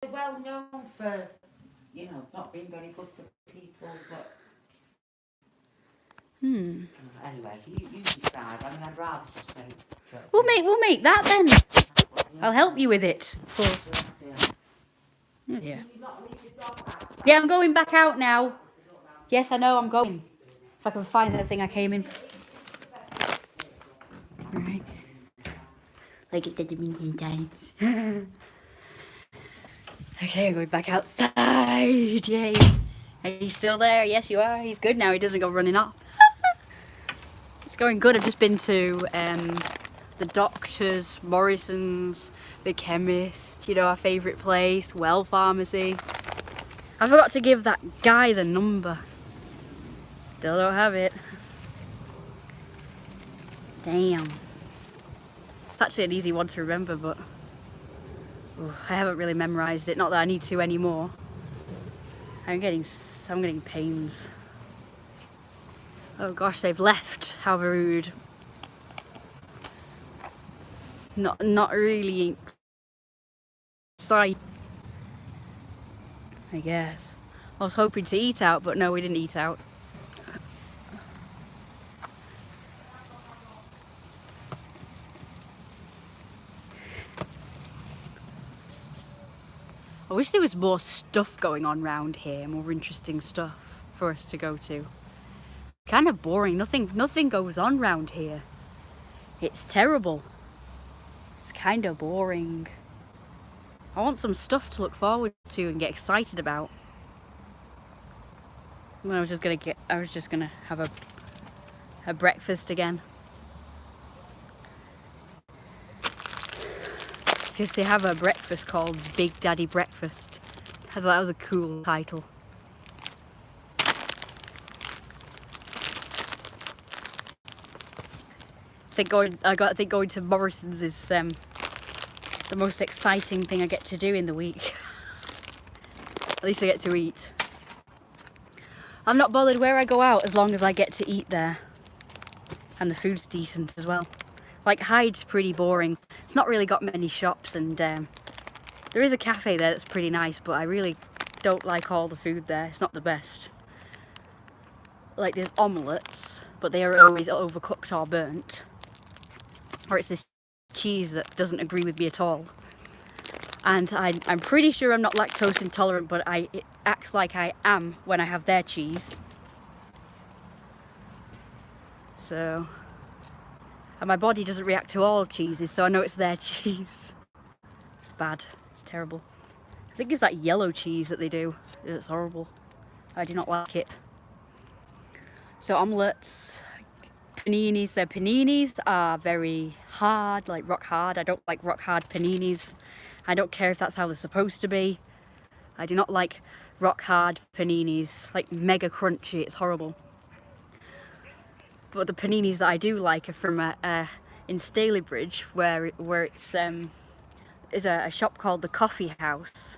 They're well known for, not being very good for people, but anyway, you decide. I mean, I'd rather just make We'll make that then. I'll help you with it, of course. Yeah. Yeah, I'm going back out now. Yes, I know, I'm going. If I can find the thing I came in. Alright. Like it did a million times. Okay, I'm going back outside. Yay. Are you still there? Yes, you are. He's good now. He doesn't go running off. It's going good. I've just been to the doctors, Morrison's, the chemist, our favourite place, Well Pharmacy. I forgot to give that guy the number. Still don't have it. Damn. It's actually an easy one to remember, but I haven't really memorised it. Not that I need to anymore. I'm getting pains. Oh gosh, they've left. How rude. Not really excited, I guess. I was hoping to eat out, but no, we didn't eat out. I wish there was more stuff going on around here, more interesting stuff for us to go to. Kind of boring. Nothing goes on around here. It's terrible. It's kind of boring. I want some stuff to look forward to and get excited about. I was just gonna have a breakfast again. Because they have a breakfast called Big Daddy Breakfast. I thought that was a cool title. I think going to Morrison's is the most exciting thing I get to do in the week. At least I get to eat. I'm not bothered where I go out as long as I get to eat there. And the food's decent as well. Like Hyde's pretty boring. It's not really got many shops, and there is a cafe there that's pretty nice, but I really don't like all the food there. It's not the best. Like there's omelettes, but they are always overcooked or burnt. Or it's this cheese that doesn't agree with me at all. And I'm pretty sure I'm not lactose intolerant, but it acts like I am when I have their cheese. So, and my body doesn't react to all cheeses, so I know it's their cheese. It's bad. It's terrible. I think it's that yellow cheese that they do. It's horrible. I do not like it. So omelettes, paninis. Their paninis are very hard, like rock hard. I don't like rock hard paninis. I don't care if that's how they're supposed to be. I do not like rock hard paninis, like mega crunchy. It's horrible. But the paninis that I do like are from in Stalybridge, where it's is a shop called the Coffee House.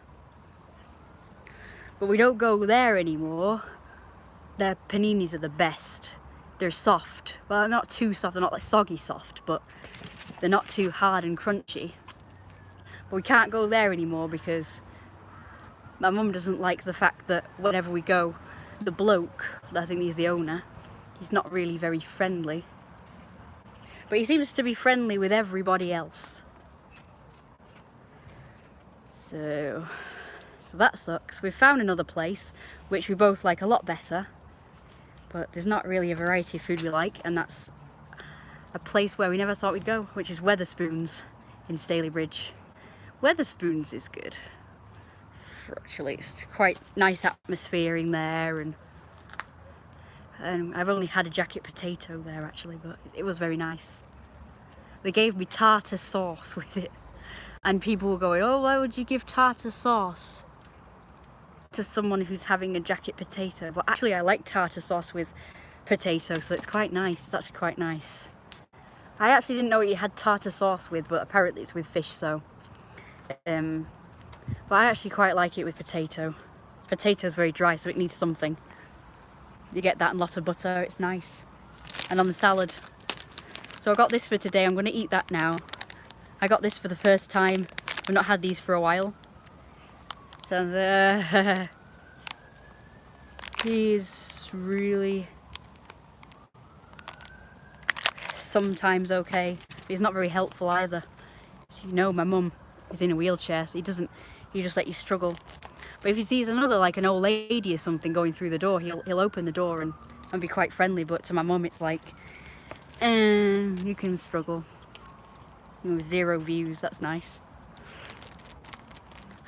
But we don't go there anymore. Their paninis are the best. They're soft. Well, not too soft. They're not like soggy soft, but they're not too hard and crunchy. But we can't go there anymore because my mum doesn't like the fact that whenever we go, the bloke, I think he's the owner, he's not really very friendly. But he seems to be friendly with everybody else. So that sucks. We've found another place, which we both like a lot better. But there's not really a variety of food we like, and that's a place where we never thought we'd go, which is Weatherspoons in Stalybridge. Weatherspoons is good. Actually, it's quite nice atmosphere in there, and I've only had a jacket potato there actually, but it was very nice. They gave me tartar sauce with it, and people were going, "Oh, why would you give tartar sauce to someone who's having a jacket potato?" But actually I like tartar sauce with potato, so it's quite nice. It's actually quite nice. I actually didn't know what you had tartar sauce with, but apparently it's with fish, so but I actually quite like it with potato. Potato's very dry, so it needs something. You get that and a lot of butter, it's nice. And on the salad. So I got this for today, I'm going to eat that now. I got this for the first time. I've not had these for a while. He's really sometimes okay. He's not very helpful either. You know, my mum is in a wheelchair, so he just let you struggle. But if he sees another, like an old lady or something going through the door, he'll open the door and be quite friendly. But to my mum, it's like, you can struggle. You know, 0 views, that's nice.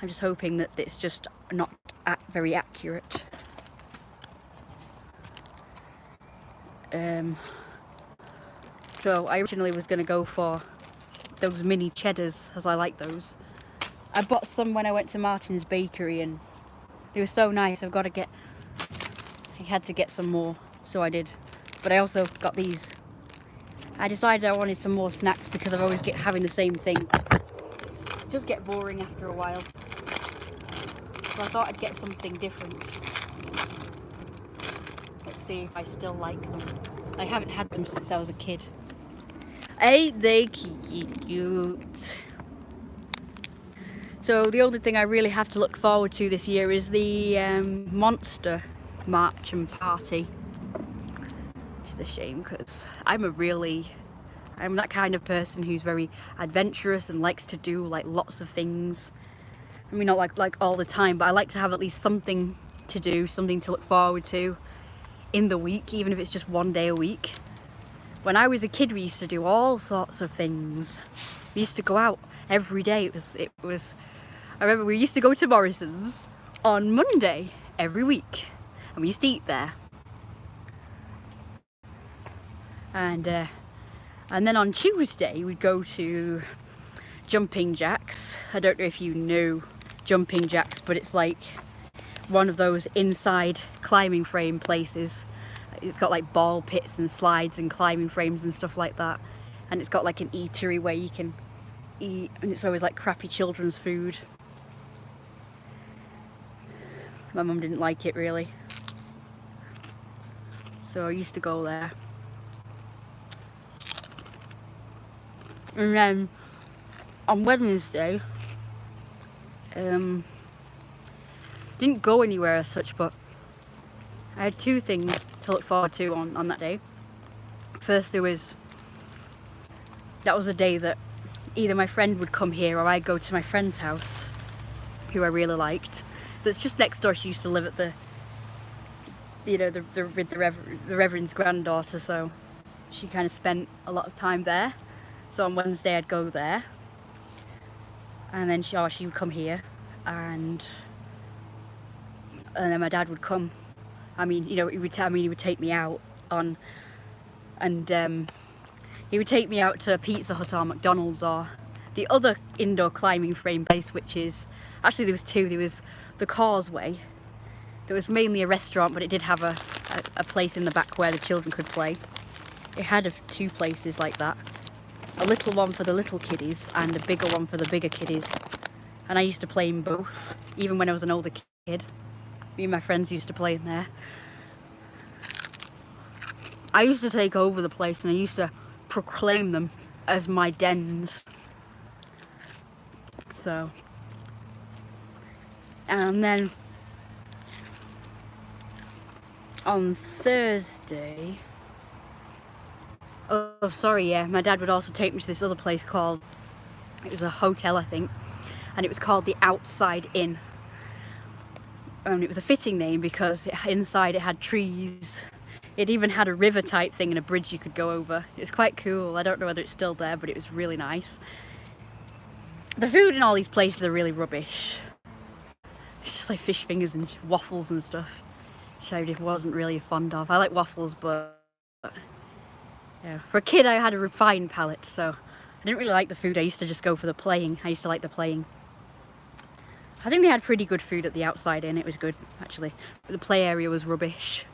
I'm just hoping that it's just not very accurate. So I originally was going to go for those mini cheddars, as I like those. I bought some when I went to Martin's Bakery and they were so nice. I had to get some more, so I did. But I also got these. I decided I wanted some more snacks because I've always having the same thing. It does get boring after a while. So I thought I'd get something different. Let's see if I still like them. I haven't had them since I was a kid. Ain't they cute? So the only thing I really have to look forward to this year is the Monster March and Party. Which is a shame because I'm that kind of person who's very adventurous and likes to do like lots of things. I mean, not like all the time, but I like to have at least something to do, something to look forward to in the week, even if it's just one day a week. When I was a kid, we used to do all sorts of things. We used to go out every day. It was. I remember we used to go to Morrison's on Monday every week, and we used to eat there. And then on Tuesday we'd go to Jumping Jacks. I don't know if you know Jumping Jacks, but it's like one of those inside climbing frame places. It's got like ball pits and slides and climbing frames and stuff like that. And it's got like an eatery where you can eat, and it's always like crappy children's food. My mum didn't like it really, so I used to go there. And then on Wednesday, didn't go anywhere as such, but I had 2 things to look forward to on that day. First, that was a day that either my friend would come here or I'd go to my friend's house, who I really liked. That's just next door. She used to live at the Reverend's granddaughter, so she kind of spent a lot of time there. So on Wednesday I'd go there, and then she would come here, and then my dad would come. I mean, he would take me out and he would take me out to Pizza Hut or McDonald's or the other indoor climbing frame place, which is actually there was 2. There was the Causeway. There was mainly a restaurant, but it did have a place in the back where the children could play. It had 2 places like that. A little one for the little kiddies and a bigger one for the bigger kiddies. And I used to play in both, even when I was an older kid. Me and my friends used to play in there. I used to take over the place and I used to proclaim them as my dens. So, and then on Thursday, my dad would also take me to this other place called, it was a hotel I think, and it was called the Outside Inn. And it was a fitting name because inside it had trees. It even had a river type thing and a bridge you could go over. It was quite cool. I don't know whether it's still there, but it was really nice. The food in all these places are really rubbish. It's just like fish fingers and waffles and stuff, which I wasn't really fond of. I like waffles, but yeah. For a kid I had a refined palate, so I didn't really like the food. I used to just go for the playing. I used to like the playing. I think they had pretty good food at the Outside Inn. It was good, actually. But the play area was rubbish.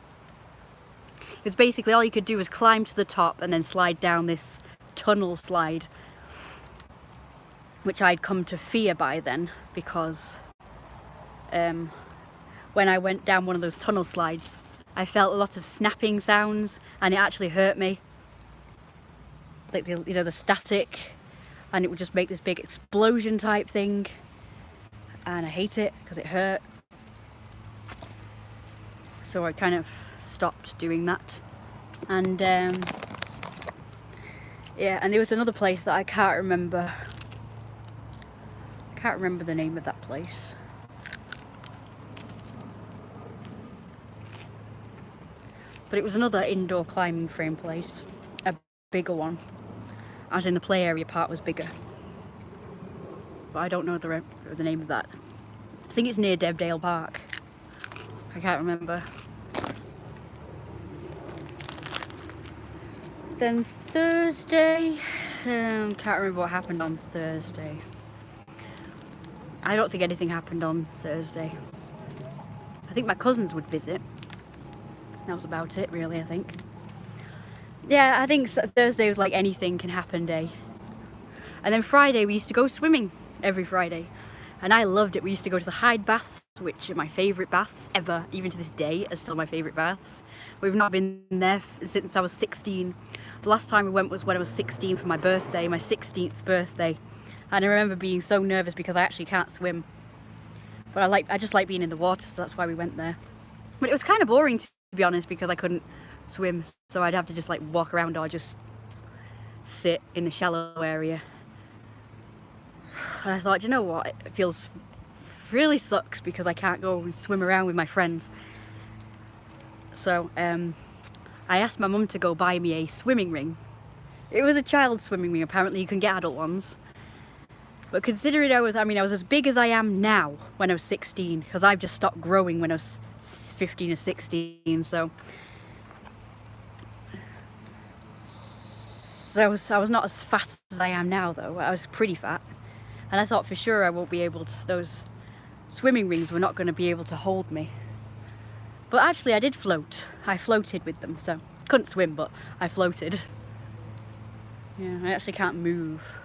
It was basically all you could do was climb to the top and then slide down this tunnel slide, which I'd come to fear by then because when I went down one of those tunnel slides, I felt a lot of snapping sounds and it actually hurt me. Like the static, and it would just make this big explosion type thing. and I hate it because it hurt. So I kind of stopped doing that. And yeah, and there was another place that I can't remember. Can't remember the name of that place. But it was another indoor climbing frame place, a bigger one, as in the play area part was bigger. But I don't know the name of that. I think it's near Debdale Park. I can't remember. Then Thursday, can't remember what happened on Thursday. I don't think anything happened on Thursday. I think my cousins would visit. That was about it, really, I think. Yeah, I think Thursday was like anything can happen day. And then Friday, we used to go swimming every Friday. And I loved it. We used to go to the Hyde baths, which are my favourite baths ever. Even to this day, are still my favourite baths. We've not been there since I was 16. The last time we went was when I was 16 for my birthday, my 16th birthday. And I remember being so nervous because I actually can't swim. But I just like being in the water, so that's why we went there. But it was kind of boring, to be honest, because I couldn't swim. So I'd have to just like walk around or just sit in the shallow area. And I thought, you know what, it feels really sucks because I can't go and swim around with my friends. So I asked my mum to go buy me a swimming ring. It was a child's swimming ring, apparently you can get adult ones. But considering I was as big as I am now when I was 16, because I've just stopped growing when I was 15 or 16, so I was not as fat as I am now, though. I was pretty fat. And I thought for sure I won't be able to, those swimming rings were not going to be able to hold me. But actually I did float. I floated with them, so couldn't swim, but I floated. Yeah, I actually can't move.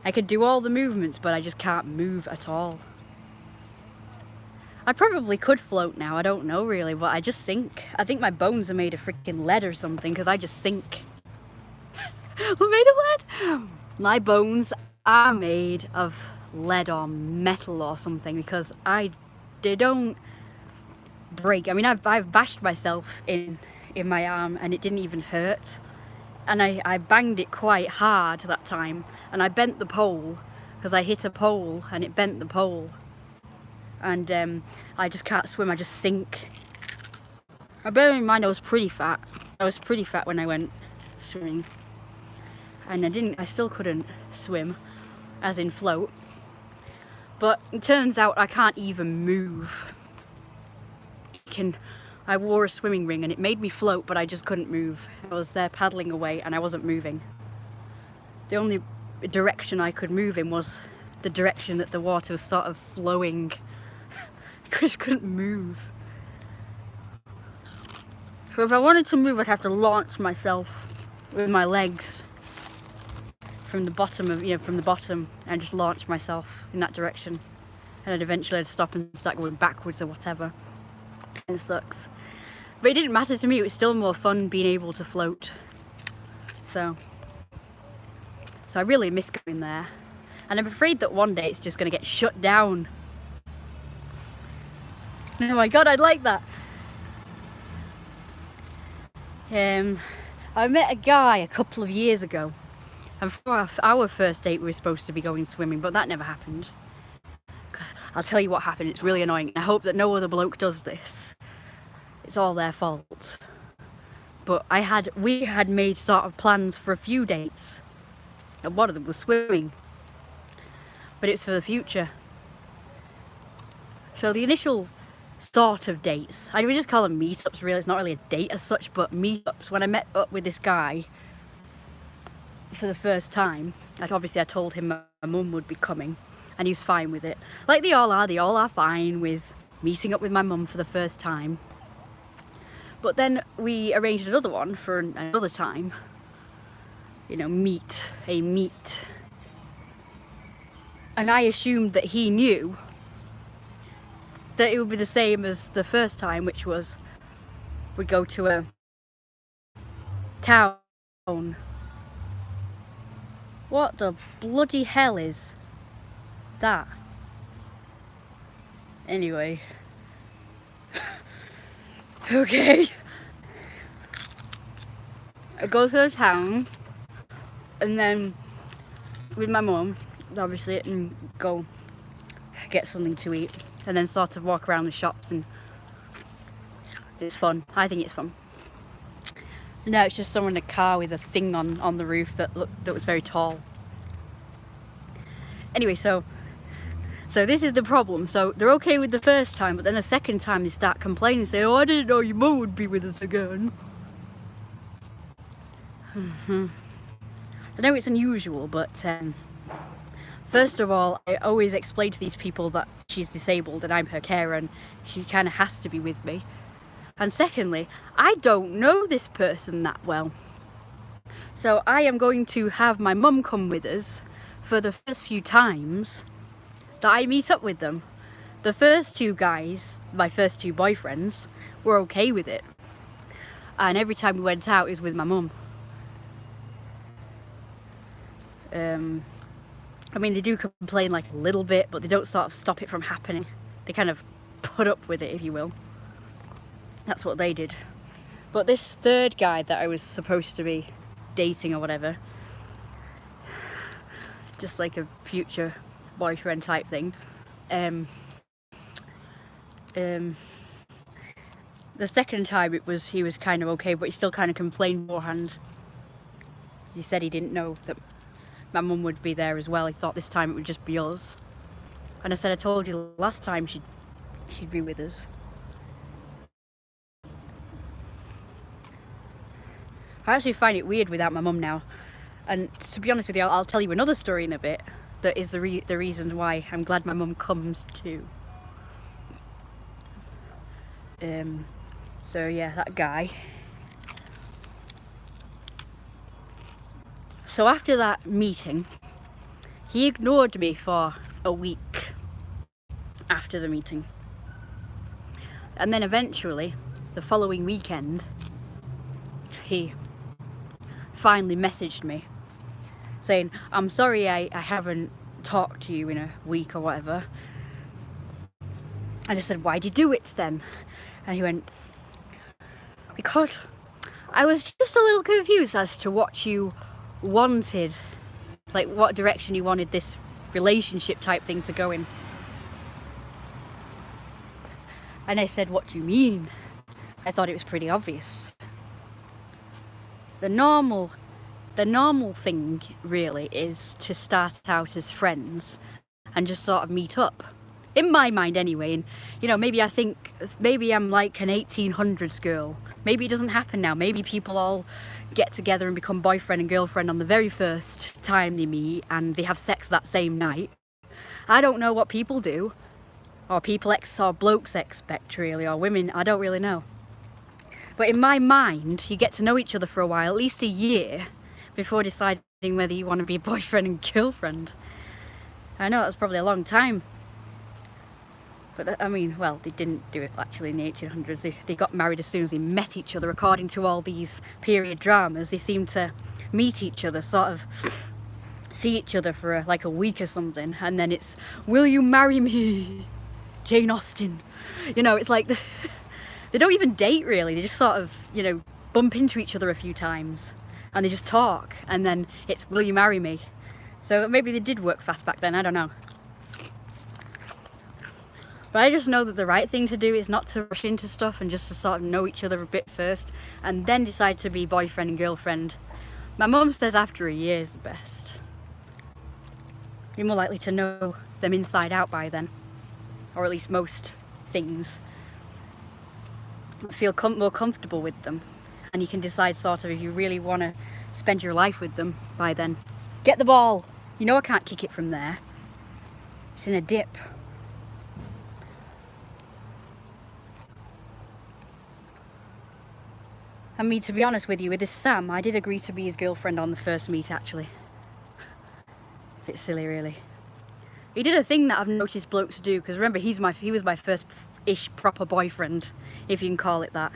I could do all the movements, but I just can't move at all. I probably could float now, I don't know really, but I just sink. I think my bones are made of freaking lead or something, because I just sink. We're made of lead? My bones are made of lead or metal or something, because they don't break. I mean, I've bashed myself in my arm and it didn't even hurt. And I banged it quite hard that time, and I bent the pole, because I hit a pole and it bent the pole. And I just can't swim, I just sink. Bear in mind I was pretty fat. I was pretty fat when I went swimming. And I still couldn't swim, as in float. But it turns out I can't even move. I wore a swimming ring and it made me float, but I just couldn't move. I was there paddling away and I wasn't moving. The only direction I could move in was the direction that the water was sort of flowing. I just couldn't move. So if I wanted to move, I'd have to launch myself with my legs from the bottom and just launch myself in that direction. And then eventually I'd stop and start going backwards or whatever. And it sucks. But it didn't matter to me, it was still more fun being able to float. So I really miss going there. And I'm afraid that one day it's just going to get shut down. Oh my god, I'd like that. I met a guy a couple of years ago. And for our first date we were supposed to be going swimming, but that never happened. I'll tell you what happened, it's really annoying. I hope that no other bloke does this. It's all their fault. But we had made sort of plans for a few dates. And one of them was swimming. But it's for the future. So the initial sort of dates, I would just call them meetups really, it's not really a date as such, but meetups. When I met up with this guy for the first time, I told him my mum would be coming. And he was fine with it. Like they all are fine with meeting up with my mum for the first time. But then we arranged another one for another time. You know, a meet. And I assumed that he knew that it would be the same as the first time, which was we'd go to a town. What the bloody hell is that? Anyway. Okay. I go to the town and then with my mum, obviously, and go get something to eat and then sort of walk around the shops, and it's fun. I think it's fun. No, it's just someone in a car with a thing on the roof that was very tall. Anyway, so this is the problem. So they're okay with the first time, but then the second time they start complaining, say, "Oh, I didn't know your mum would be with us again." I know it's unusual, but first of all, I always explain to these people that she's disabled and I'm her carer and she kind of has to be with me. And secondly, I don't know this person that well. So I am going to have my mum come with us for the first few times that I meet up with them. The first two guys, my first two boyfriends, were okay with it. And every time we went out, it was with my mum. I mean, they do complain like a little bit, but they don't sort of stop it from happening. They kind of put up with it, if you will. That's what they did. But this third guy that I was supposed to be dating or whatever, just like a future boyfriend type thing, the second time he was kind of okay, but he still kind of complained beforehand. He said he didn't know that my mum would be there as well. He thought this time it would just be us. And I said, I told you last time she'd be with us. I actually find it weird without my mum now. And to be honest with you, I'll tell you another story in a bit that is the reason why I'm glad my mum comes too. So yeah, that guy. So after that meeting, he ignored me for a week after the meeting. And then eventually, the following weekend, he finally messaged me saying, "I'm sorry I haven't talked to you in a week or whatever." I just said, "Why'd you do it then?" And he went, "Because I was just a little confused as to what you wanted, like what direction you wanted this relationship type thing to go in." And I said, "What do you mean?" I thought it was pretty obvious. The normal thing really is to start out as friends and just sort of meet up. In my mind anyway, and maybe I'm like an 1800s girl. Maybe it doesn't happen now. Maybe people all get together and become boyfriend and girlfriend on the very first time they meet and they have sex that same night. I don't know what people do, or or blokes expect really, or women, I don't really know. But in my mind, you get to know each other for a while, at least a year, before deciding whether you want to be boyfriend and girlfriend. I know that's probably a long time. But they didn't do it actually in the 1800s. They got married as soon as they met each other. According to all these period dramas, they seemed to meet each other, sort of see each other for a week or something, and then it's, "Will you marry me, Jane Austen?" It's like they don't even date really. They just sort of bump into each other a few times and they just talk, and then it's, "Will you marry me?" So maybe they did work fast back then, I don't know. But I just know that the right thing to do is not to rush into stuff and just to sort of know each other a bit first and then decide to be boyfriend and girlfriend. My mum says after a year is the best. You're more likely to know them inside out by then, or at least most things. Feel more comfortable with them, and you can decide sort of if you really want to spend your life with them by then. Get the ball. I can't kick it from there. It's in a dip. I mean, to be honest with you, with this Sam, I did agree to be his girlfriend on the first meet, actually. A bit silly, really. He did a thing that I've noticed blokes do, because remember, he was my first-ish proper boyfriend, if you can call it that.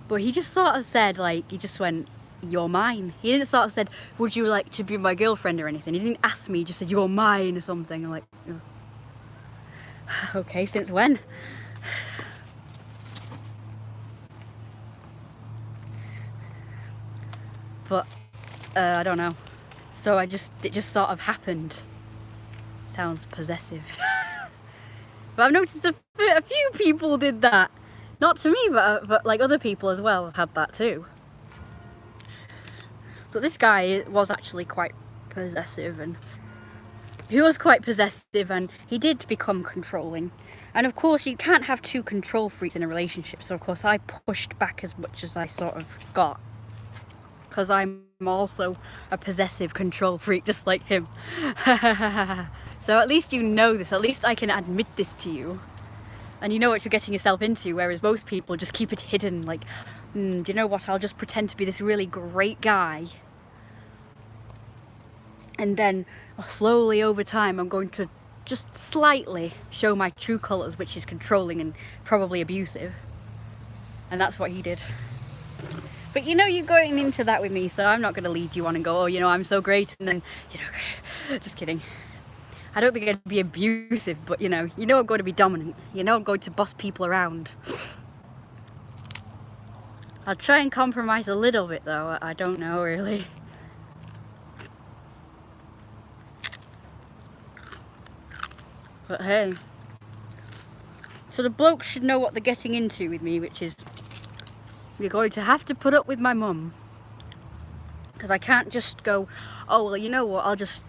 But he just sort of said, he just went, "You're mine." He didn't sort of said, "Would you like to be my girlfriend?" or anything. He didn't ask me, he just said, "You're mine," or something. I'm like, oh. Okay, since when? But I don't know. So it just sort of happened. Sounds possessive. But I've noticed a few people did that. Not to me, but like other people as well have had that too. But this guy was actually quite possessive, and he was quite possessive, and he did become controlling. And of course, you can't have two control freaks in a relationship. So of course, I pushed back as much as I sort of got, because I'm also a possessive control freak, just like him. So at least you know this. At least I can admit this to you, and you know what you're getting yourself into. Whereas most people just keep it hidden. Like, do you know what? I'll just pretend to be this really great guy. And then slowly over time, I'm going to just slightly show my true colours, which is controlling and probably abusive. And that's what he did. But you know, you're going into that with me, so I'm not going to lead you on and go, oh, you know, I'm so great. And then, you know, just kidding. I don't think I'd be abusive, but you know I'm going to be dominant. You know I'm going to boss people around. I'll try and compromise a little bit though, I don't know really. But hey. So the blokes should know what they're getting into with me, which is you're going to have to put up with my mum. Because I can't just go, oh, well, you know what, I'll just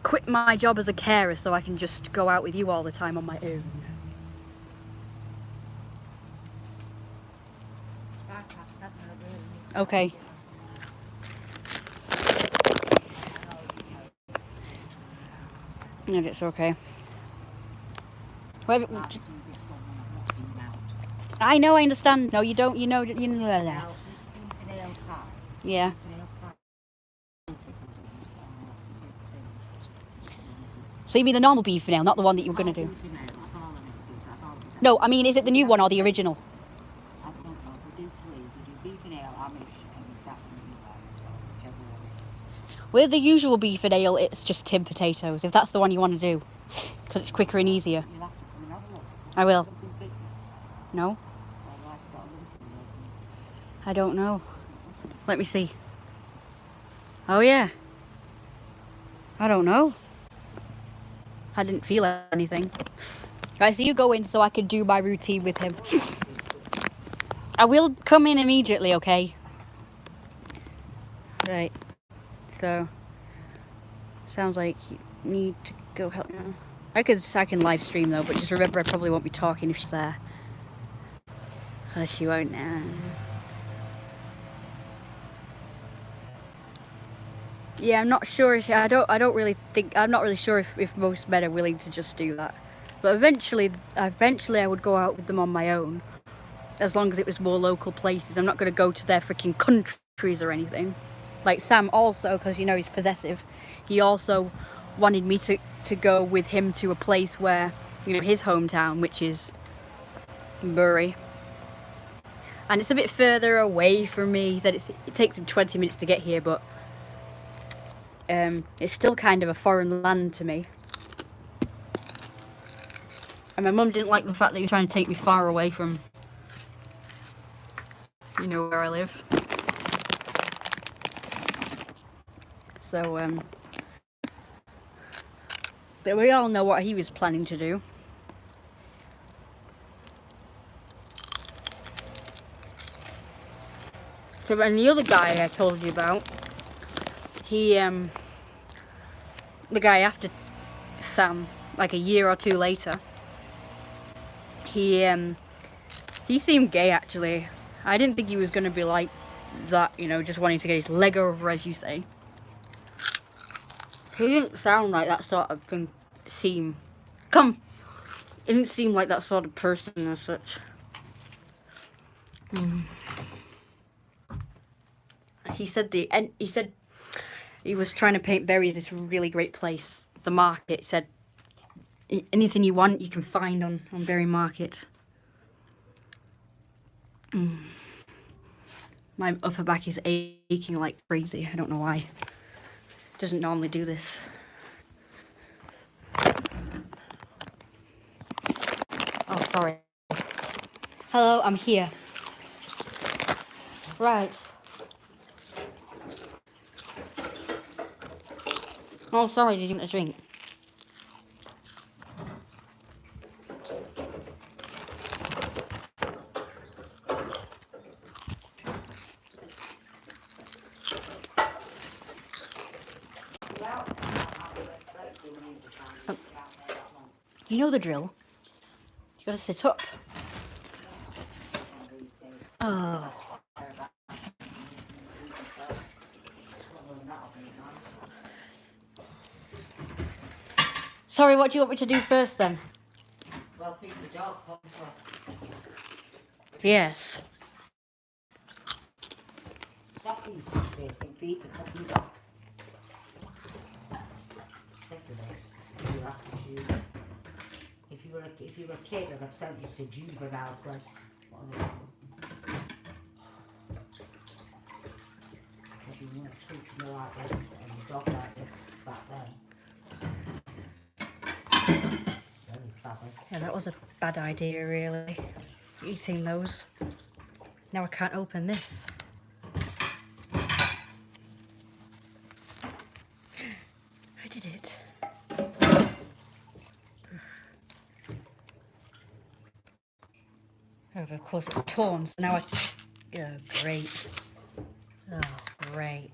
quit my job as a carer so I can just go out with you all the time on my own. Okay. No, it's okay. Wait, I know, I understand. No, you don't. You know. Yeah. So you mean the normal beef nail, not the one that you were going to do? No, I mean, is it the new one or the original? I don't know. We do three. We do beef and ale, Amish, and that one, whichever one it is. With the usual beef and ale, it's just tinned potatoes, if that's the one you want to do. Because it's quicker and easier. You'll have to come and have a look. I will. Something big. No? Well, I've got a lump in I don't know. Let me see. Oh, yeah. I don't know. I didn't feel anything. Right, so you go in so I can do my routine with him. I will come in immediately, okay? Right. So, sounds like you need to go help me. I can live stream though, but just remember I probably won't be talking if she's there. She won't now. Yeah, I'm not sure. I'm not really sure if most men are willing to just do that. But eventually I would go out with them on my own, as long as it was more local places. I'm not going to go to their freaking countries or anything. Like Sam also, because you know he's possessive, he also wanted me to go with him to a place where, you know, his hometown, which is Bury. And it's a bit further away from me. He said it takes him 20 minutes to get here, but it's still kind of a foreign land to me. And my mum didn't like the fact that you're trying to take me far away from, you know, where I live. So, but we all know what he was planning to do. So, and the other guy I told you about, he, the guy after Sam, like a year or two later, he seemed gay actually. I didn't think he was going to be like that, you know, just wanting to get his leg over, as you say. He didn't sound like that sort of thing. It didn't seem like that sort of person as such. He said he was trying to paint Bury as this really great place. The market. He said anything you want you can find on Bury Market. My upper back is aching like crazy. I don't know why. It doesn't normally do this. Oh, sorry. Hello, I'm here. Right. Oh, sorry, did you want a drink? You know the drill. You gotta sit up. Oh. Sorry, what do you want me to do first then? Well, feed the dog. Yes. Stop eating first and feed the fucking dog. Sick of this. You have to choose. If you were a kid, I'd have sent you to juvenile place. If you want to treat me like this and the dog like this back then. Very savage. Yeah, that was a bad idea, really. Eating those. Now I can't open this. I did it. Oh, of course it's torn, so now I... Oh, great. Oh, great.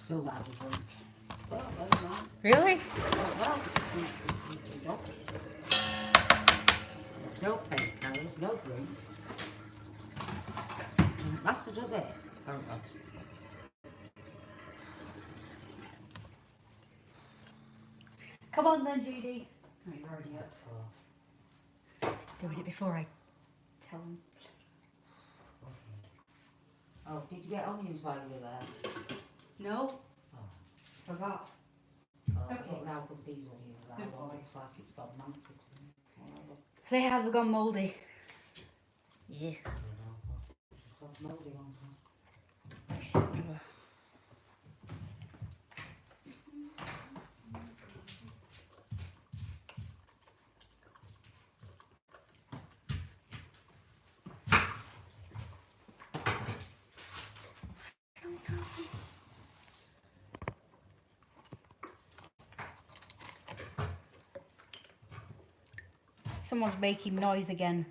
So bad to drink. Well, very nice. Really? Well, no painkillers, no drink. Master does it. Come on then, Judy. Oh, you're already up for. Doing it before I tell him. Oh, did you get onions while you were there? No. Oh. Forgot. Oh, Okay. look now put these onions out. Good It boy. looks like it's got mantics in it. They have gone mouldy. Yes. It's got mouldy on them. Someone's making noise again.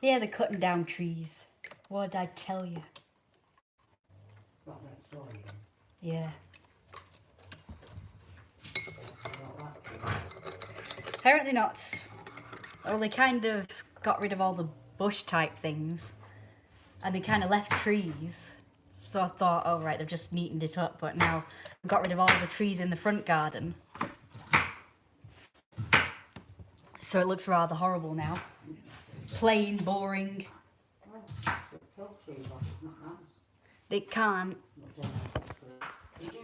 Yeah, they're cutting down trees. What did I tell you? Right next door again. Yeah. About that. Apparently not. Well, they kind of got rid of all the bush type things. And they kind of left trees. So I thought, oh right, they've just neatened it up. But now I've got rid of all the trees in the front garden. So it looks rather horrible now. Plain, boring. Kill trees off, it's not nice. They can't. They do,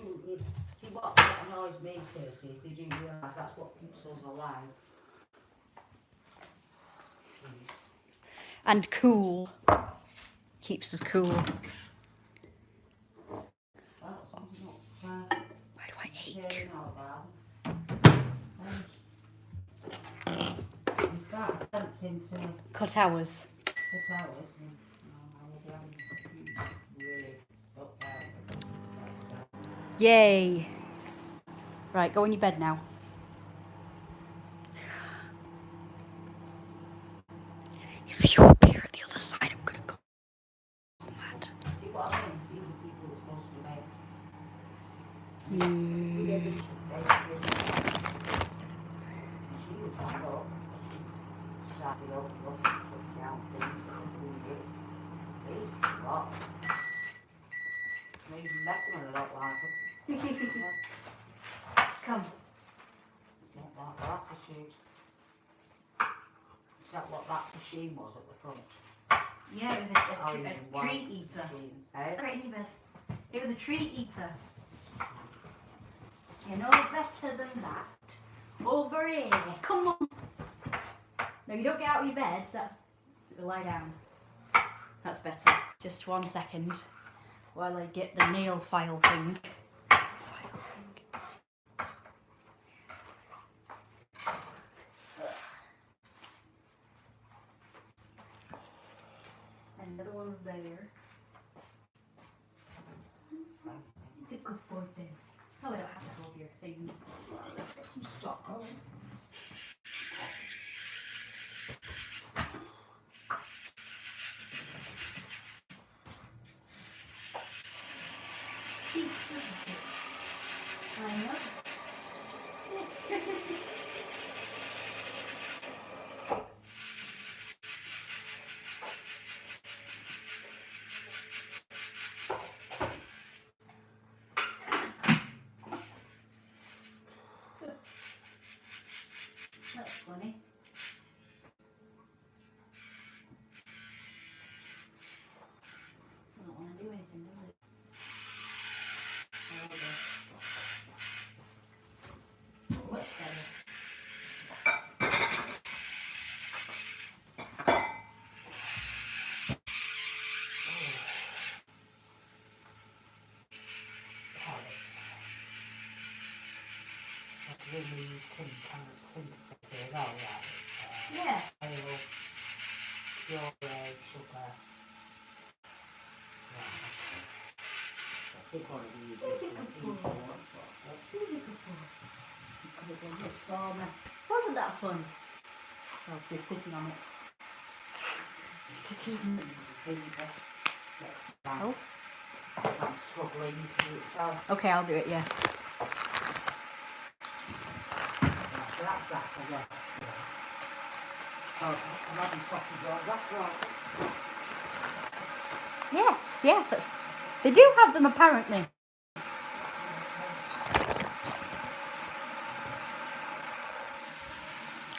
see what annoys me first is they do realise that's what keeps us alive. Trees. And cool. Keeps us cool. Well, something up. Why do I ache? Here in our garden. We started attempting to Cut hours. put ours and I will be having really up there. Yay. Right, go in your bed now. If you appear at the other side, I'm gonna go mad. See what I mean? These are people that's supposed to be made. She was back up. Started up, down things. These lot. I even met him and I don't like him. Come. Is that glass machine? Is that what that machine was at the front? Yeah, it was a treat eater. Eh? Right in your bed. It was a treat eater. You know better than that. Over here. Come on. No, you don't get out of your bed. That's lie down. That's better. Just 1 second while I get the nail file thing. And the other one's there. It's a good boy thing. Oh, I don't have to hold your things. Let's get some stock going. I know. That's funny. Doesn't want to do anything, does it? Much better. Really tin as well, yeah. Yeah. Ale, puree, sugar. Yeah. I think one of these Who's is a good boy? Who's a good boy? You could have done this for me. Wasn't that fun? Oh, you're sitting on it. Oh. I'm struggling to do it, so Okay, I'll do it, yeah. so that's that, so yeah. Oh, I'm having sausage rolls, that's right. Yes, yes. They do have them apparently.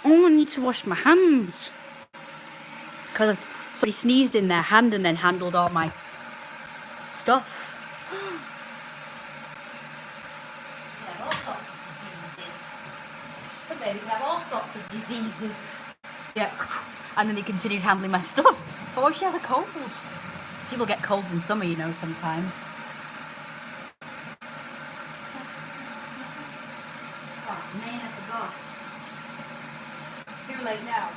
Oh, I need to wash my hands. Because somebody sneezed in their hand and then handled all my stuff. You can have all sorts of diseases. But they can have all sorts of diseases. Yeah. And then they continued handling my stuff. But what if she has a cold? People get colds in summer, you know, sometimes. Oh, man, I forgot. Too late now.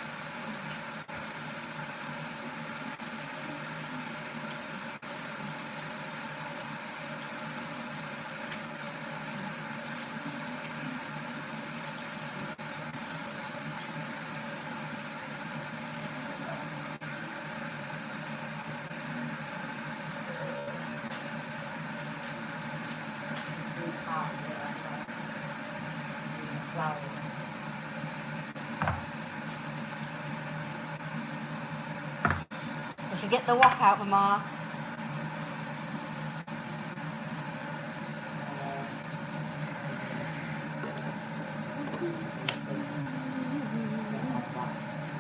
I should get the wok out, Mama.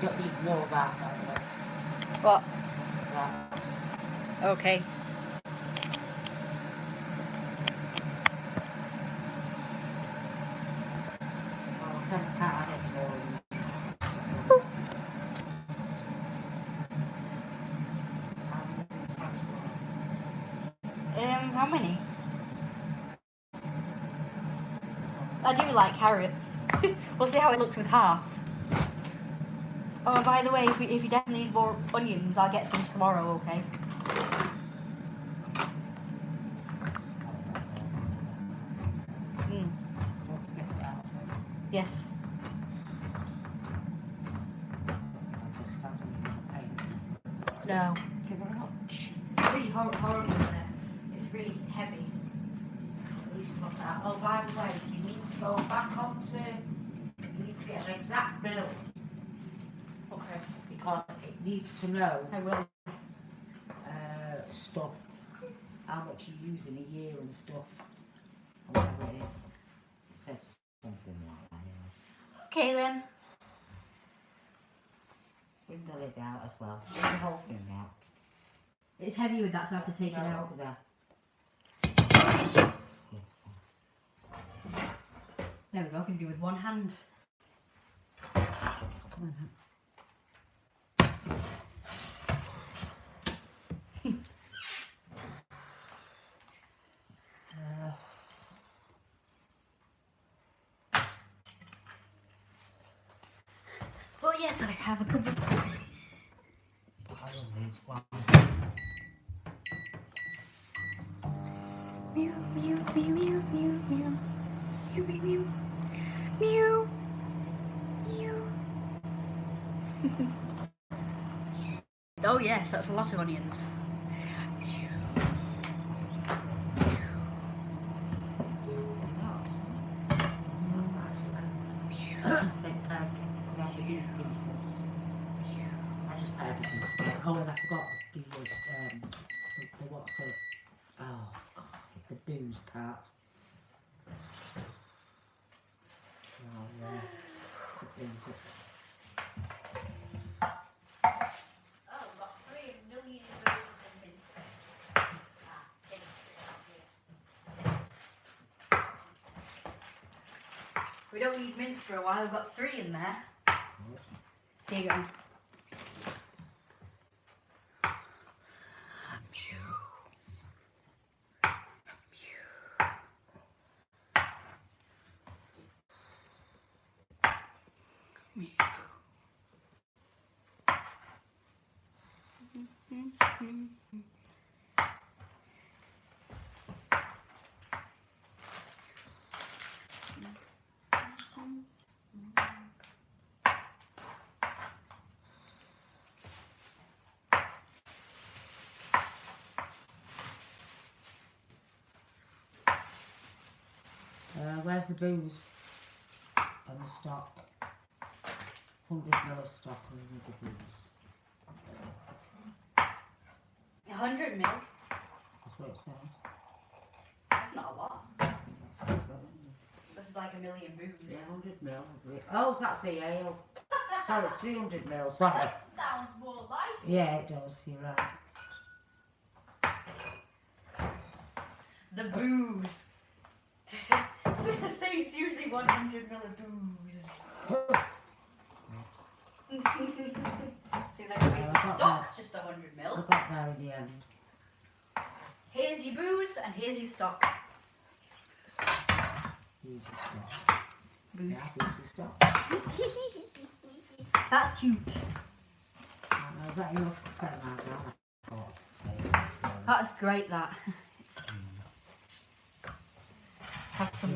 Don't ignore that, by the way. What? That. Okay. Oh, can't ignore you. How many? I do like carrots. We'll see how it looks with half. Oh, and by the way, if you definitely need more onions, I'll get some tomorrow, okay? Want to get it out? Yes. I'm just standing in the paint. No. Give her a much. It's really horrible there. It's really heavy. Oh, by the way, you need to go back onto, you need to get an exact bill. Okay. Because it needs to know I will. stuff. How much you use in a year and stuff. Or whatever it is. It says something like that, anyway. Okay then. Bring the lid out as well. Bring the whole thing out. It's heavy with that, so I have to take it out. Over there. There we go, I can do with one hand. But yes, I have a couple. Mew, mew, mew, mew, mew, mew. Mew, mew, mew. Mew. Mew. Oh yes, that's a lot of onions. Oh, and I forgot the what's it? Oh, God, the booze part. Oh, yeah. Put these up. Oh, we've got 3 million booze We don't need mince for a while, we've got 3 in there. Here you go. Where's the booze and the stock? 100 ml of stock and we need the booze. 100 mil? That's what it says. That's not a lot. This is like a million booze. Yeah, 100 ml. Oh, that's the ale. Sorry, it's 300 ml, sorry. That sounds more like it. Yeah, it does, you're right. The booze. So it's usually 100 mil of booze. Seems like a waste of stock, just 100 mil. I got there in the end. Here's your booze and here's your stock. Use the stock. Booze. Yeah, use the stock. That's cute. Is that enough to set them out now? That's great, that. Have some.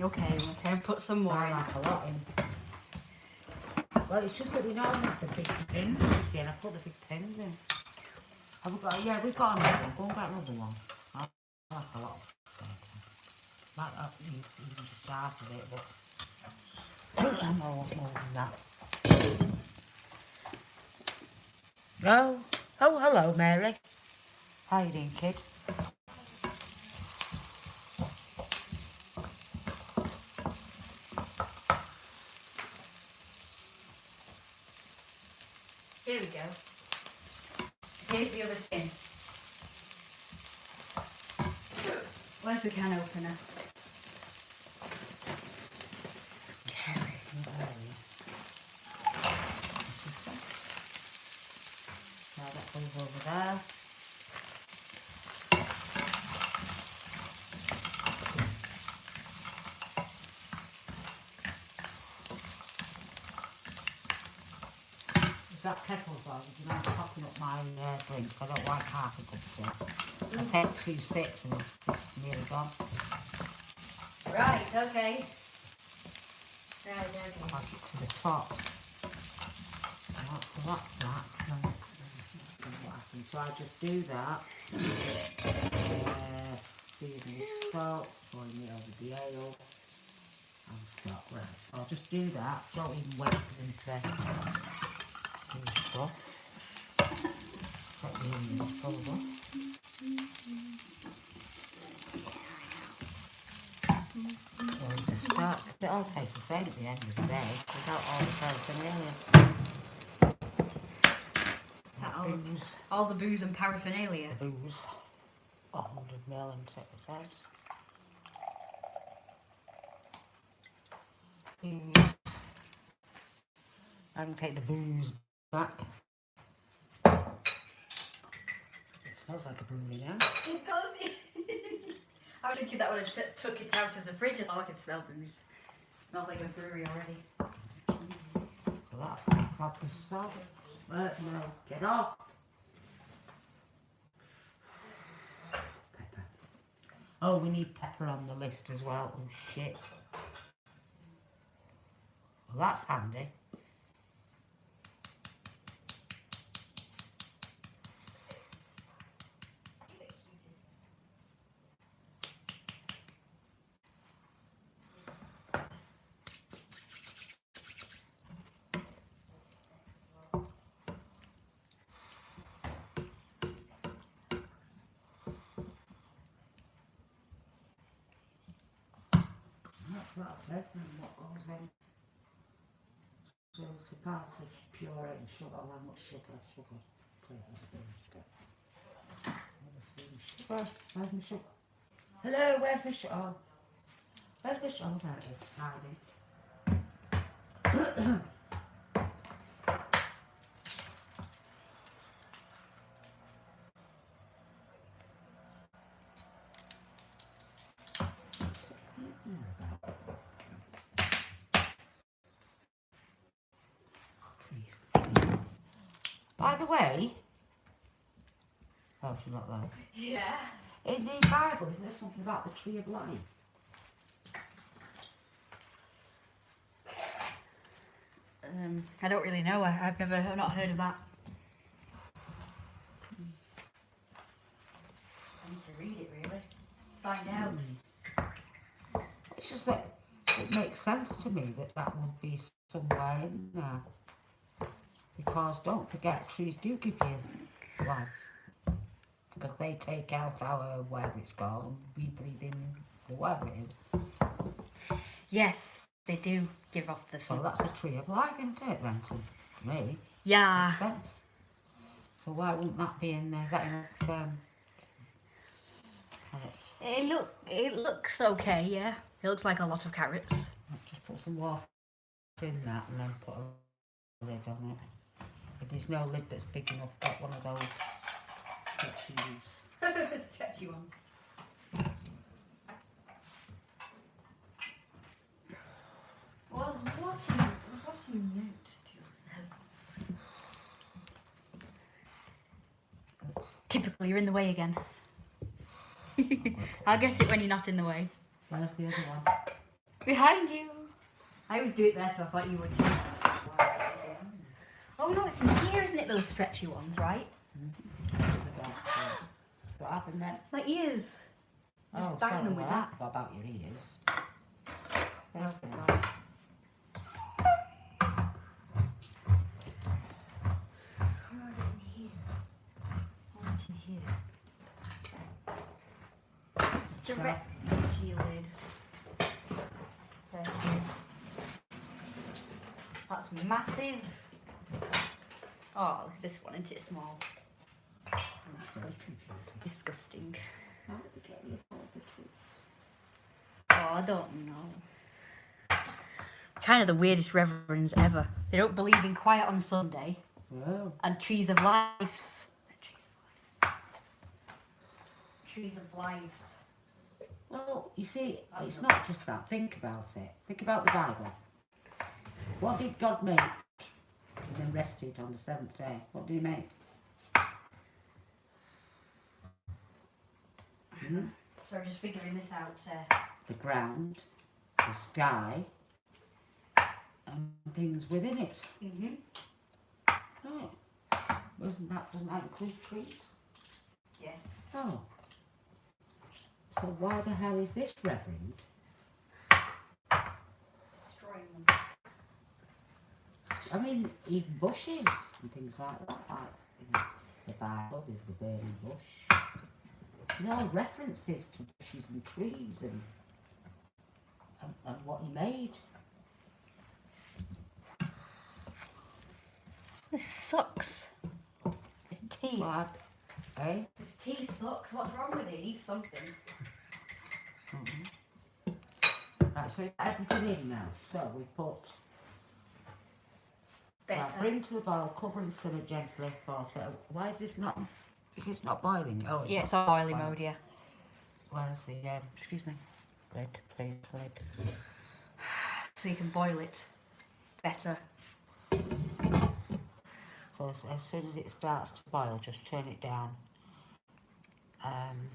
Okay, put some more in. Like a lot in. Well, it's just that we don't have the big tins, you see, and I put the big tins in. Have we got? Yeah, we've got another one. Go and get another one. I like a lot. Like that, you just started it, but I want more than that. Oh, hello, Mary. How you doing, kid? Here we go. Here's the other tin. Where's the can opener? Scary. Now that goes over there. That kettle's on, do you mind topping up my drinks? I don't like half a cup of I take 2 sips and it's nearly gone. Right, okay. Right, I like it to the top. So that's that. So I just do that. Season with salt, pouring it over the ale. And stop. Right. So I'll just do that. Don't even wait for them to stuff. Set the probably. Well, you just start. It all tastes the same at the end of the day, without all the paraphernalia. All the booze and paraphernalia. The booze. 100 ml into it says. Booze. I can take the booze back. It smells like a brewery now. It does. I was thinking that when I took it out of the fridge, I thought I could smell booze. It smells like a brewery already. Well, that's up the salt. No, get off. Pepper. Oh, we need pepper on the list as well. Oh, shit. Well, that's handy. That's it, and what goes in. So it's a part of pureed sugar. How much sugar? Sugar. Where's my sugar? Hello, where's my sugar? Oh. Where's my sugar? Oh, there it is, hiding. By the way, oh, she's not there. Yeah. In the Bible, isn't there something about the tree of life? I don't really know. I've not heard of that. I need to read it really. Find out. It's just that it makes sense to me that would be somewhere in there. Because don't forget, trees do give you life. Because they take out our, whatever it's called, and we breathe in whatever it is. Yes, they do give off the So sun. that's a tree of life, isn't it, then, to me? Yeah. Makes sense. So why wouldn't that be in there? Is that enough carrots? It looks okay, yeah. It looks like a lot of carrots. Just put some water in that and then put a lid on it. If there's no lid that's big enough, get one of those stretchy Stretchy ones. What's your note to yourself? Typical, you're in the way again. I'll get it when you're not in the way. Where's the other one? Behind you. I always do it there, so I thought you would too. Oh no, it's in here, isn't it? Those stretchy ones, right? What happened then? My ears. Oh, bang sorry, them with that. I forgot about your ears. Oh, God. Where was it in here? Oh, it's in here. Stretchy lid. There it is. That's massive. Oh, look at this one, isn't it small? Disgusting. Oh, I don't know. Kind of the weirdest reverends ever. They don't believe in quiet on Sunday. Wow. And trees of lives. Trees of lives. Well, you see, it's not just that. Think about it. Think about the Bible. What did God make? And then rested on the seventh day. What did he make? So I'm just figuring this out. The ground, the sky, and things within it. Mm-hmm. Right. Doesn't that include trees? Yes. Oh. So why the hell is this reverend? Destroying them. I mean, even bushes and things like that. Like, you know. The Bible is the burning bush. You know, references to bushes and trees and what he made. This sucks. His teeth. What? Eh? His tea sucks. What's wrong with it? He needs something. Right, so everything in now. So we put. Better. Right, bring to the boil, cover and simmer gently for 12. Why is this not? Is this not boiling? Oh, Yeah, it's on boiling mode, yeah. Where's the excuse me? Lid, please, lid. So you can boil it better. So as soon as it starts to boil, just turn it down.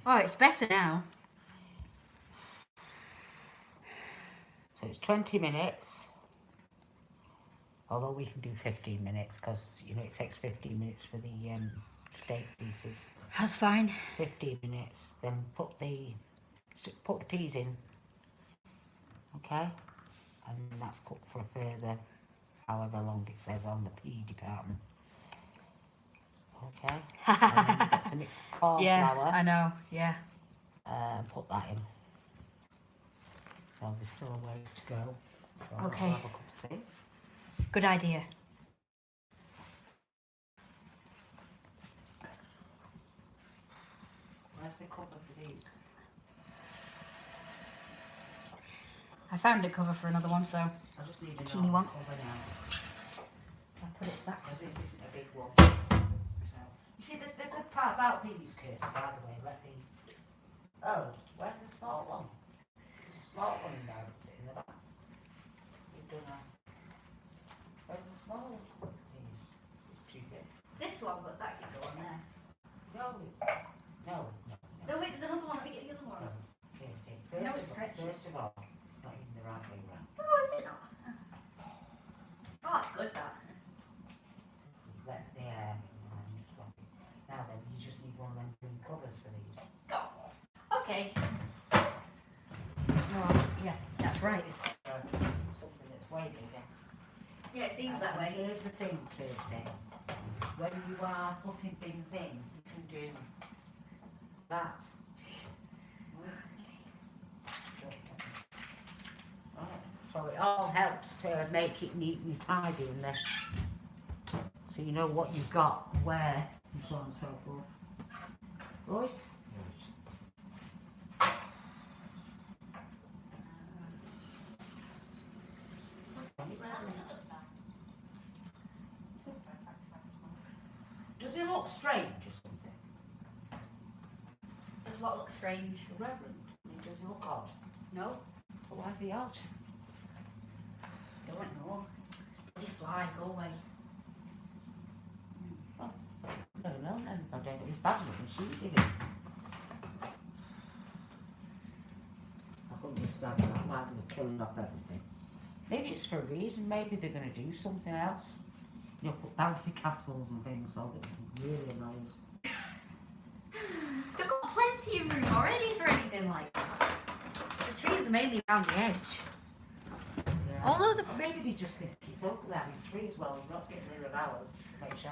Oh, it's better now. So it's 20 minutes. Although we can do 15 minutes because, you know, it takes 15 minutes for the steak pieces. That's fine. 15 minutes. Then put the peas in. Okay? And that's cooked for a further however long it says on the pea department. Okay? And then you've got to mix the corn Yeah, flour. I know, yeah. And put that in. So there's still a ways to go. So Okay. I'll have a cup of tea. Good idea. Where's the cover for these? I found a cover for another one, so I just need a teeny normal one. cover now. I'll put it back. Because this isn't a big one. So, you see, the good part about these, Kirsty, by the way, oh, where's the small one? There's a small one in there, is it in the back? You've done a... Where's the small one? It's too big. This one, but that can go on there. No. No, wait, there's another one. Let me get the other one. No, Kirsty. No, it's stretchy. First of all, it's not even the right way round. Oh, is it not? Oh, that's good, that. Let the air now then, you just need one of them green covers for these. Go. Okay. No, yeah, that's right. Something that's way bigger. Yeah, it seems that way. Here's the thing, Kirsty. When you are putting things in, you can do that. So it all helps to make it neat and tidy in there. So you know what you've got, where, and so on and so forth. Royce? Does it look strange or something? Does what look strange? Reverend? Does it look odd? No, So why is he odd? don't know. Bloody fly, go away. I don't know then. I don't know. It's bad enough when she did it. I couldn't understand that. Why they were killing off everything. Maybe it's for a reason. Maybe they're going to do something else. You know, put bouncy castles and things so that it really annoys. They've got plenty of room already for anything like that. The trees are mainly around the edge. Yeah. All over the Or maybe they just think it's ugly having trees. Well, we're not getting rid of ours. Make sure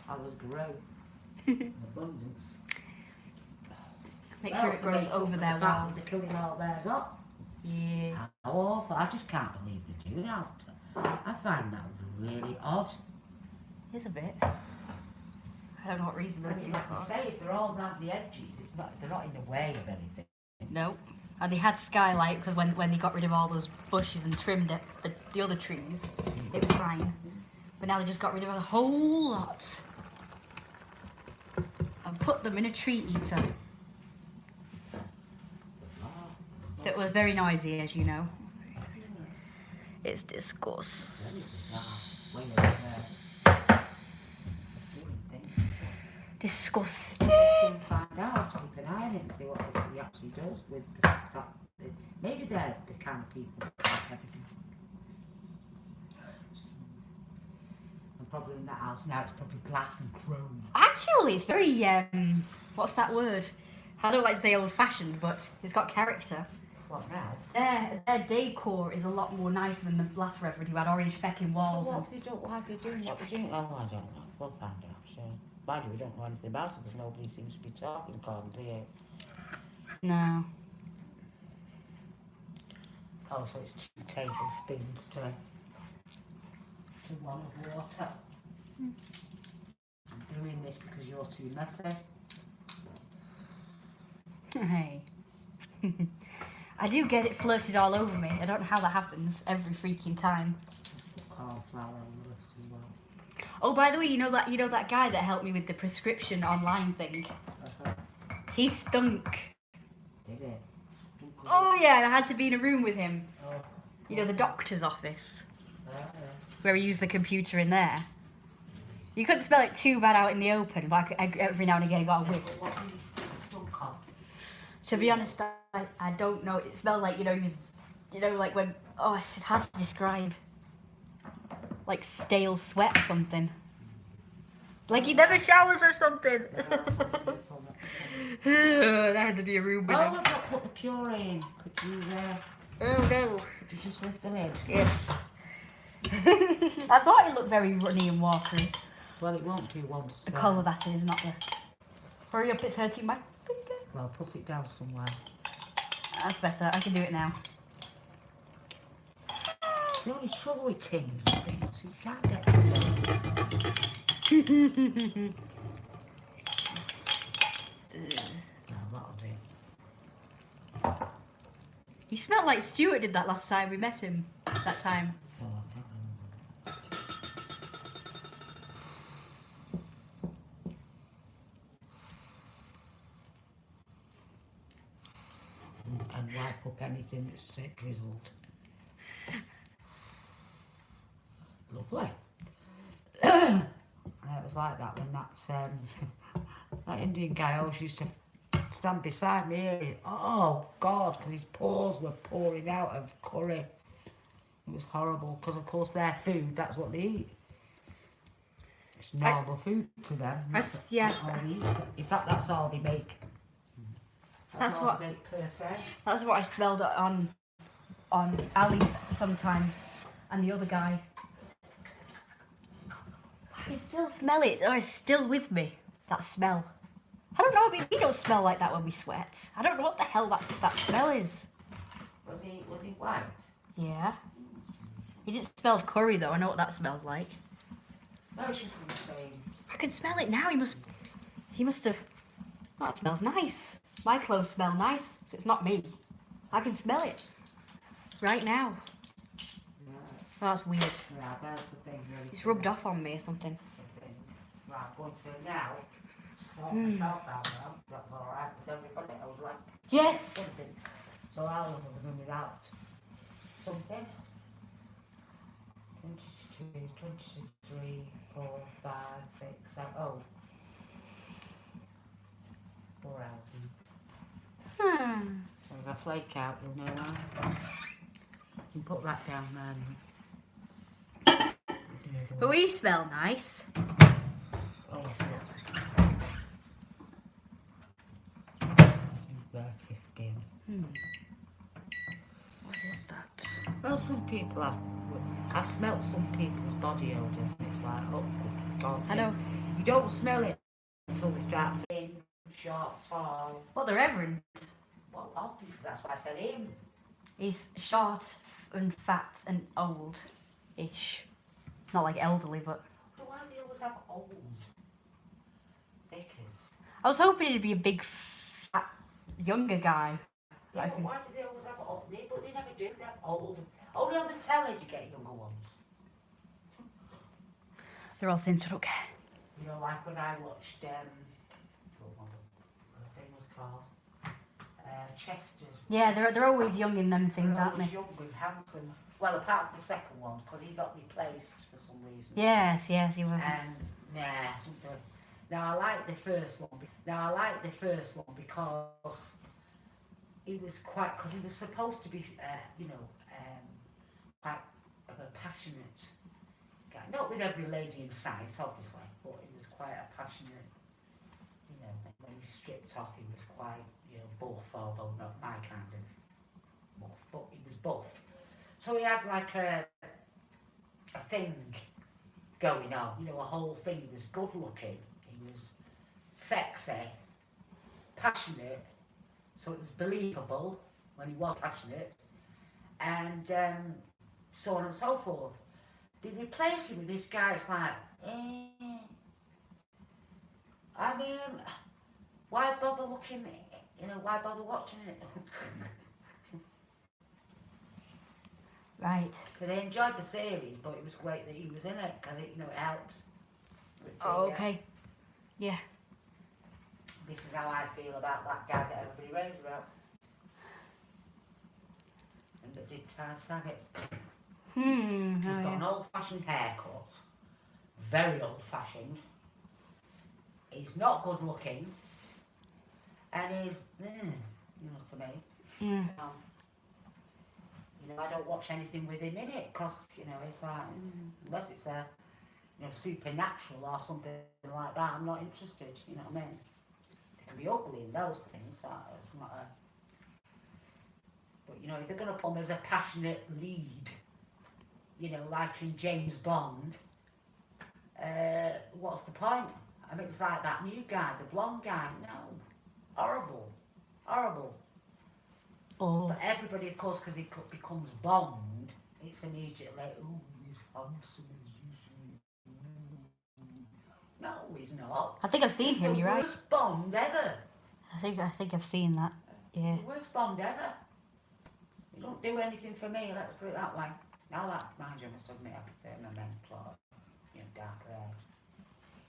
ours grow in abundance. Make sure it grows over their wall. They're killing all theirs up. Yeah. How awful. I just can't believe they're doing that. I find that really odd. It's a bit. I don't know what reason I they're mean, doing it like you for. say, if they're all round the edges, they're not in the way of anything. Nope. And they had skylight because when they got rid of all those bushes and trimmed it, the other trees, it was fine. But now they just got rid of a whole lot and put them in a tree eater that was very noisy, as you know. It's disgusting. Disgusting. Find out, keep an eye on it and see what he actually does with the fact that maybe they're the kind of people that like everything. And probably in that house now it's probably glass and chrome. Actually, it's very what's that word? I don't like to say old-fashioned, but it's got character. What now? Their decor is a lot more nicer than the last reverend who had orange fecking walls. So And what they do, why are they doing what they're doing? Oh, I don't know. We'll find out soon. Mind you, we don't know anything about it because nobody seems to be talking, according to you. No. Oh, so it's 2 tablespoons to 1 of water. I'm doing this because you're too messy. Hey. I do get it flirted all over me. I don't know how that happens every freaking time. Cauliflower on the list as well. Oh, by the way, you know that guy that helped me with the prescription online thing? He stunk. Did it? Oh yeah, and I had to be in a room with him. Oh. You know, the doctor's office. Yeah. Where we use the computer in there. You couldn't smell it too bad out in the open, but every now and again I got a whiff. What did he stunk of? To be honest, I don't know. It smelled like, he was, like when, it's hard to describe. Like stale sweat or something. Like he never showers or something. That had to be a room with him. I've not put the puree in. Could you, Oh no. could you just lift the lid? Yes. I thought it looked very runny and watery. Well, it won't do once. The colour that is, not the... Hurry up, it's hurting my finger. Well, put it down somewhere. That's better, I can do it now. It's the only trouble with tins, so you can't get to them. No, that'll do. You smelled like Stuart did that last time we met him. That time. Oh, I can't remember. And wipe up anything that's drizzled. Lovely. It was like that when that Indian guy always used to stand beside me here. Oh God, because his pores were pouring out of curry. It was horrible because of course their food, that's what they eat. It's normal food to them. Yes. That's all they eat. In fact, that's all they make. That's all what- they make per se. That's what I smelled on Ali sometimes, and the other guy. I can still smell it. Oh, it's still with me. That smell. I don't know. We don't smell like that when we sweat. I don't know what the hell that smell is. Was he white? Yeah. He didn't smell of curry though. I know what that smells like. No, it's just the same. I can smell it now. He must have. Oh, it smells nice. My clothes smell nice, so it's not me. I can smell it right now. Oh, that's weird. Yeah, that's the thing. Really. It's rubbed off on me or something. Right, I'm going to now sort myself out now. That's alright with everybody. I would like Yes. something. So I'll live in the room without something. 22, 23, 4, 5, 6, 7, 4 out. Hmm. So if I flake out, you'll know why. You can put that down there. But we smell nice. Oh, They're 15. What is that? Well, some people I've smelt some people's body odours and it's like, oh good God. I know. You don't smell it until they start saying short, tall. What, the Reverend? Well, obviously that's why I said him. He's short and fat and old-ish. Not like elderly, but... Why do they always have old vicars? I was hoping it'd be a big, fat, younger guy. Yeah, but why do they always have old? But they never do. They have old. Only on the telly you get younger ones. They're all thin, so I don't care. You know, like when I watched, what the thing was called? Chester's. Yeah, they're always young in them things, They're aren't they? always young and handsome. Well, apart from the second one, because he got replaced for some reason. Yes, he was. And now I like the first one. Because he was quite, because he was supposed to be, quite of a passionate guy. Not with every lady in sight, obviously, but he was quite a passionate. When he stripped off, he was quite, buff, although not my kind of buff, but he was buff. So he had like a thing going on, a whole thing. He was good looking. He was sexy, passionate, so it was believable when he was passionate, and so on and so forth. They replace him with this guy. It's like, I mean, why bother looking? You know, why bother watching it? Right. Because I enjoyed the series, but it was great that he was in it because it, you know, it helps. With the, Oh, okay. Yeah. This is how I feel about that guy that everybody raves about, and that did Titanic. He's got an old-fashioned haircut, very old-fashioned. He's not good-looking, and he's, you know what I mean. You know, I don't watch anything with him in it because, you know, it's like, unless it's a, you know, supernatural or something like that, I'm not interested, you know what I mean? It can be ugly in those things, so it's not a... But, you know, if they're going to put him as a passionate lead, you know, like in James Bond, what's the point? I mean, it's like that new guy, the blonde guy, no. Horrible. Horrible. Oh. But everybody, of course, because he becomes Bond, it's immediately, oh, he's handsome as usual. No, he's not. I think I've seen him, you're right. The worst Bond ever. I think I've seen that. Yeah. The worst Bond ever. He don't do anything for me, let's put it that way. Now that, mind you, I must admit, I prefer my men sort of, you know, dark hair.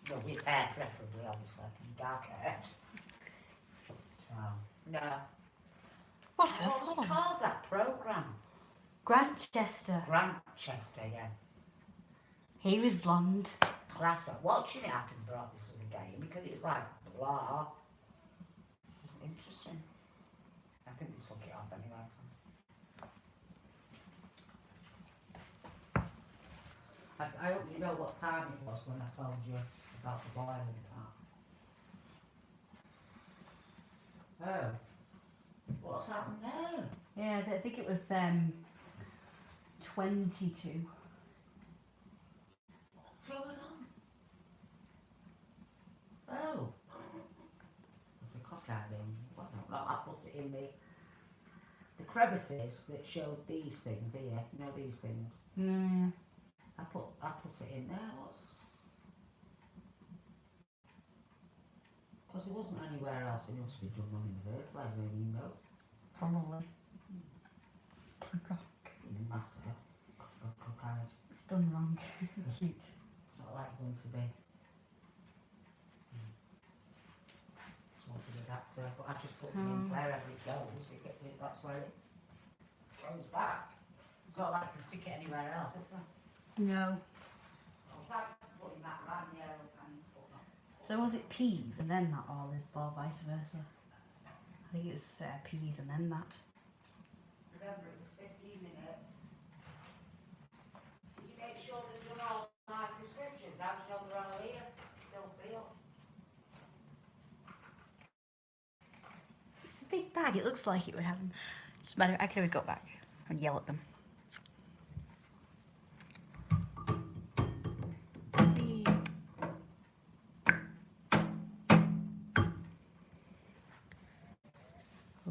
No, with hair preferably, obviously, dark hair. So, no. What's her What's it phone? called, that programme? Grantchester. Grantchester, yeah. He was blonde. Well, I started watching it after they brought this other game because it was like, blah. It wasn't interesting. I think they took it off anyway. I hope you know what time it was when I told you about the boiling part. Oh. What's happened now? Yeah, I think it was 22. What's going on? Oh. There's a cock out in. Well, no, I put it in the crevices that showed these things here. You know these things? Mm. I put it in there. Because it wasn't anywhere else. It must be done on in the first place. Maybe you know. Probably. Didn't matter. Cock out. It's done wrong. Cute. It's not like going to be. Just want to be that. But I just put it in wherever it goes. That's where it goes back. It's not like I can stick it anywhere else, is there? No. I'll try putting that right there and put that. So was it peas and then that olive or vice versa? I think it was peas and then that. Remember, it was 15 minutes. Did you make sure that you've done all my prescriptions? How do you know they're on a here? Still sealed. It's a big bag. It looks like it would have them. Just matter. I can always go back and yell at them.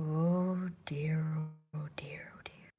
Oh dear, oh dear, oh dear.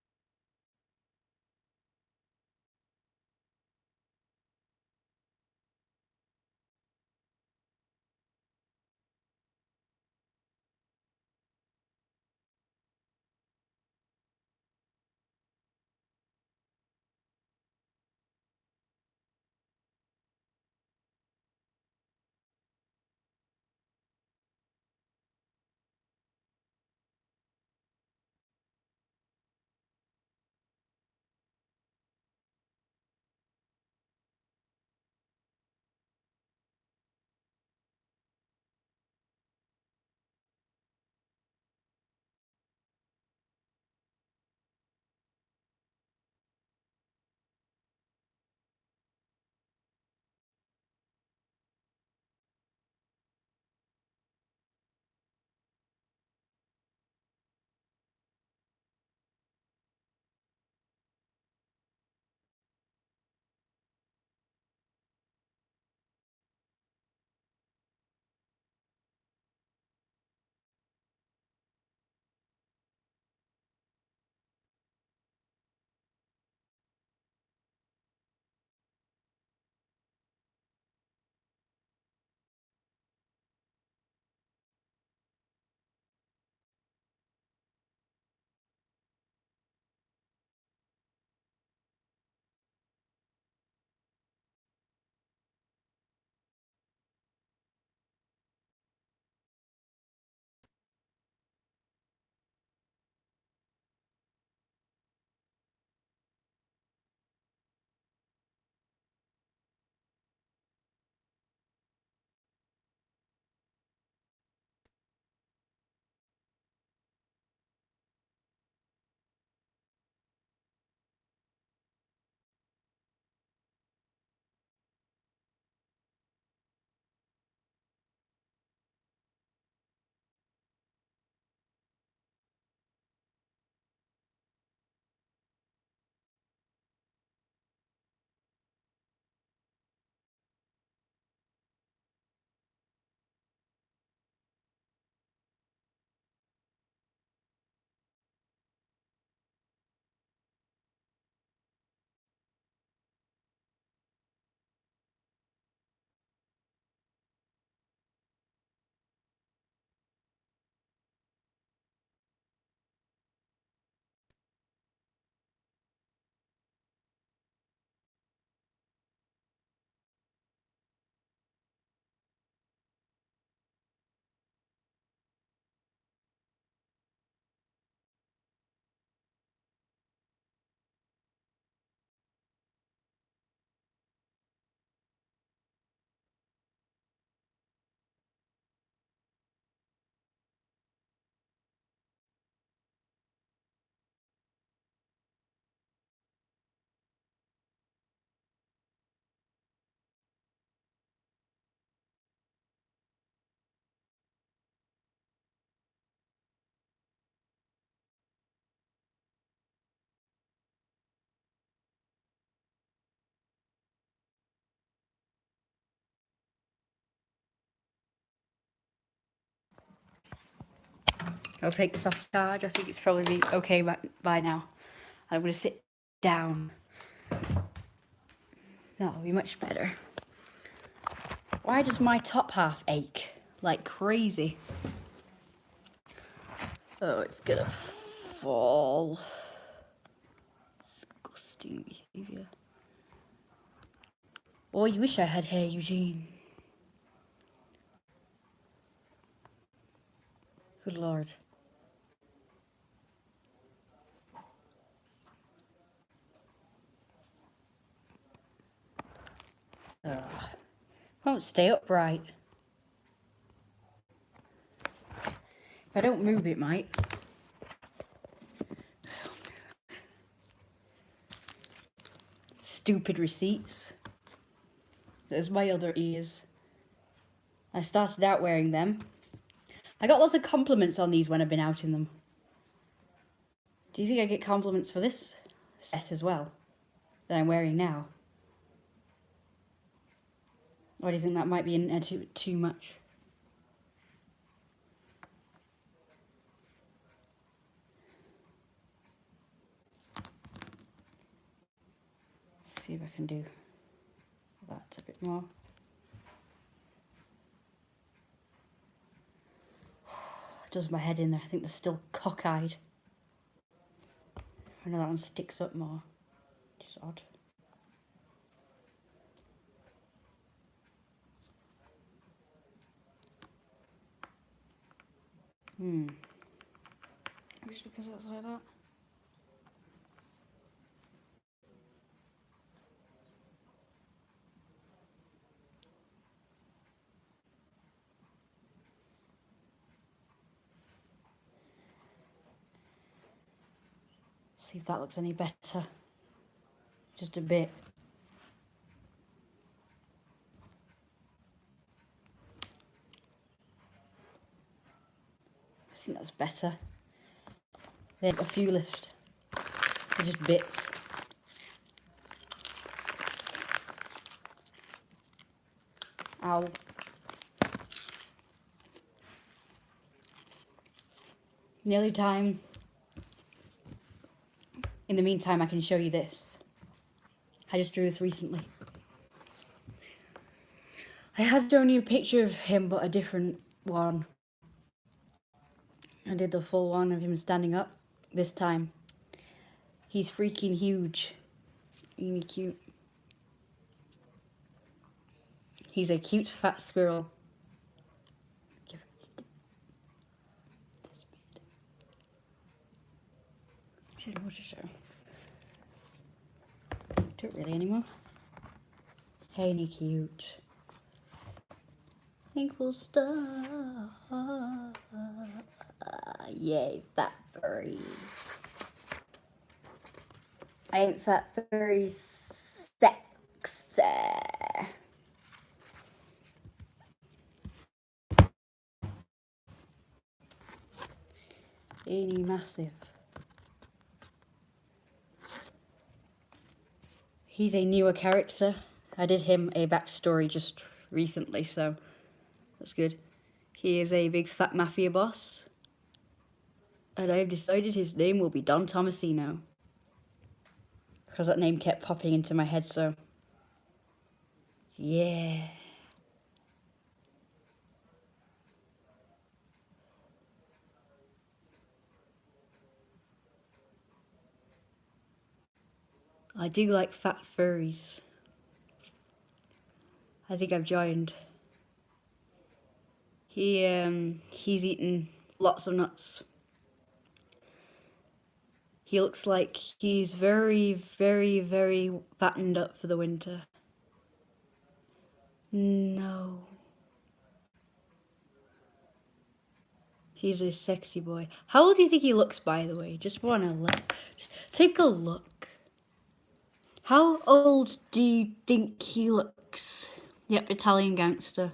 I'll take this off charge. I think it's probably okay by now. I'm going to sit down. That'll be much better. Why does my top half ache like crazy? Oh, it's gonna fall. Disgusting behaviour. Oh, you wish I had hair, Eugene. Good Lord. Won't stay upright. If I don't move, it might. Stupid receipts. There's my other ears. I started out wearing them. I got lots of compliments on these when I've been out in them. Do you think I get compliments for this set as well that I'm wearing now? Or do you think that might be too much? Let's see if I can do that a bit more. Does my head in there. I think they're still cockeyed. I know that one sticks up more, which is odd. Just because it's like that. See if that looks any better. Just a bit. I think that's better. There's a few left. They're just bits. Ow. Nearly time. In the meantime, I can show you this. I just drew this recently. I have shown you a picture of him, but a different one. I did the full one of him standing up this time. He's freaking huge. Really cute. He's a cute fat squirrel. Give it this bit. Should I show? Don't really anymore. Ain't he cute? Think we'll start. Yay, fat furries. I ain't fat furries sexy. Ain't he massive? He's a newer character. I did him a backstory just recently, so that's good. He is a big fat mafia boss. And I've decided his name will be Don Tomasino. Because that name kept popping into my head, so yeah. I do like fat furries. I think I've joined. He's eaten lots of nuts. He looks like he's very, very, very fattened up for the winter. No. He's a sexy boy. How old do you think he looks, by the way? Just take a look. How old do you think he looks? Yep, Italian gangster.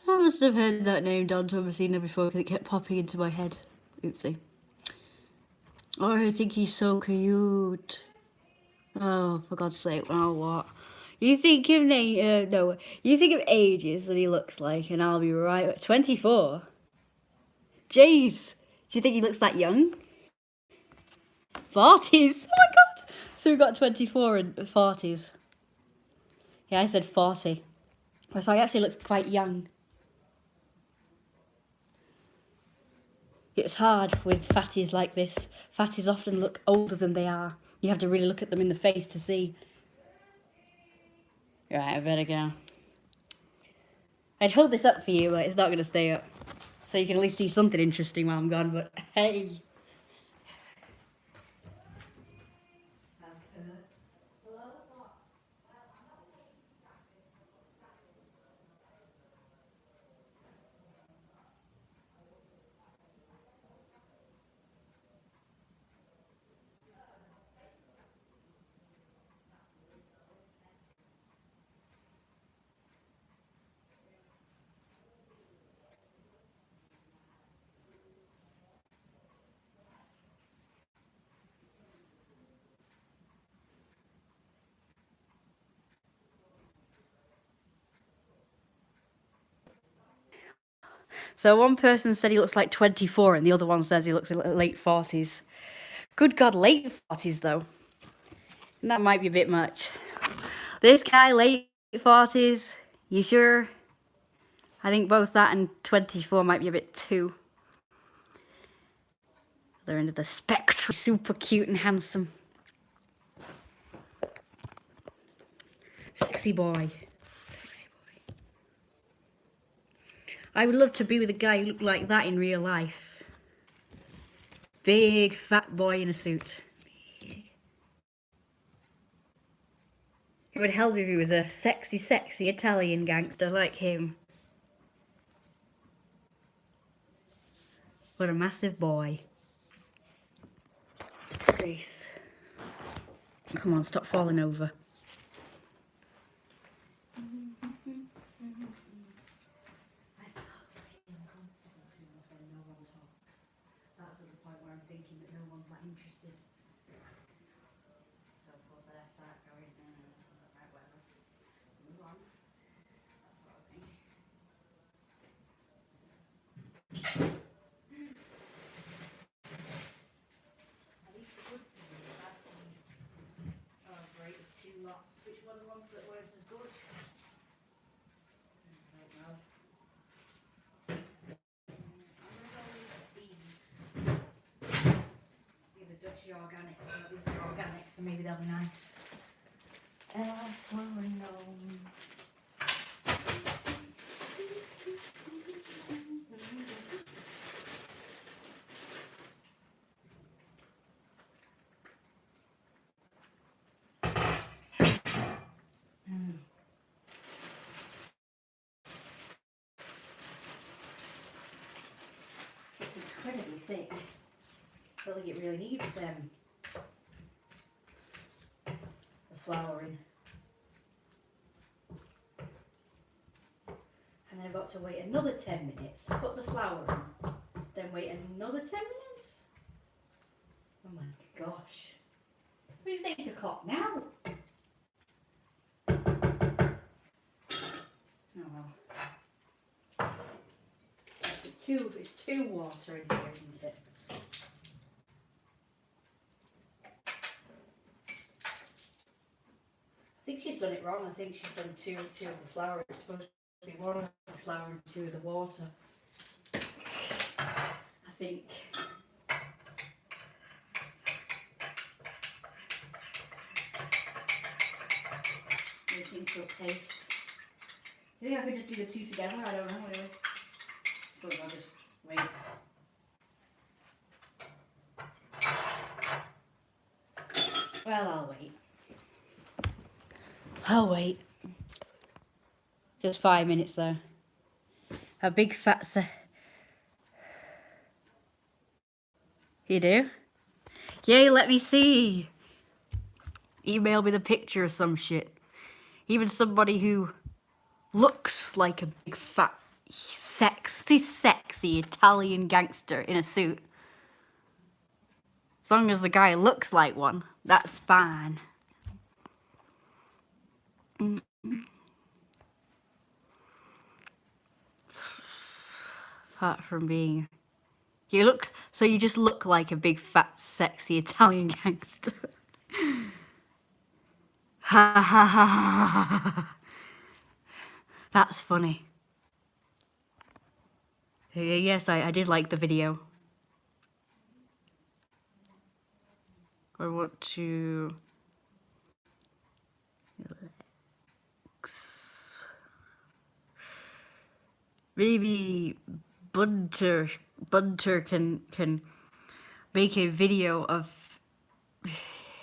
I must have heard that name, Don Tomasino, before because it kept popping into my head. Oopsie. Oh, I think he's so cute. Oh, for God's sake, oh what? You think of no. You think of ages that he looks like, and I'll be right. 24. Jeez, do you think he looks that young? 40s. Oh my god. So we got 24 and 40s. Yeah, I said 40. So he actually looks quite young. It's hard with fatties like this. Fatties often look older than they are. You have to really look at them in the face to see. Right, I better go. I'd hold this up for you, but it's not going to stay up. So you can at least see something interesting while I'm gone, but hey. So one person said he looks like 24 and the other one says he looks late 40s. Good God, late 40s though. That might be a bit much. This guy, late 40s, you sure? I think both that and 24 might be a bit too. Other end of the spectrum. Super cute and handsome. Sexy boy. Sexy boy. I would love to be with a guy who looked like that in real life. Big fat boy in a suit. Big. It would help if he was a sexy, sexy Italian gangster like him. What a massive boy. Disgrace. Come on, stop falling over. That's at the point where I'm thinking that no one's that interested. So of course I start going, right, whatever. Move on. That sort of thing. At least the good things, the bad things. Oh great, there's two lots. Which one are the ones that weren't as good? I don't know. I'm gonna go with these. These are Dutch organic, so at least they're organic, so maybe they'll be nice. It's incredibly thick. I don't think it really needs the flouring. And then I've got to wait another 10 minutes, put the flour in, then wait another 10 minutes? Oh my gosh. What is 8 o'clock now? Oh well. It's too water in here, isn't it? I think she's done it wrong. I think she's done two of the flour. It's supposed to be one of the flour and two of the water. I think. I think she'll taste. I think I could just do the two together. I don't know. Really. Suppose I'll just wait. Well, I'll wait. I'll wait. Just 5 minutes though. A big fat You do? Yay, let me see. Email me the picture or some shit. Even somebody who looks like a big fat, sexy Italian gangster in a suit. As long as the guy looks like one, that's fine. Apart from being... You just look like a big, fat, sexy Italian gangster. Ha ha ha ha. That's funny. Yes, I did like the video. I want to... Maybe Bunter can make a video of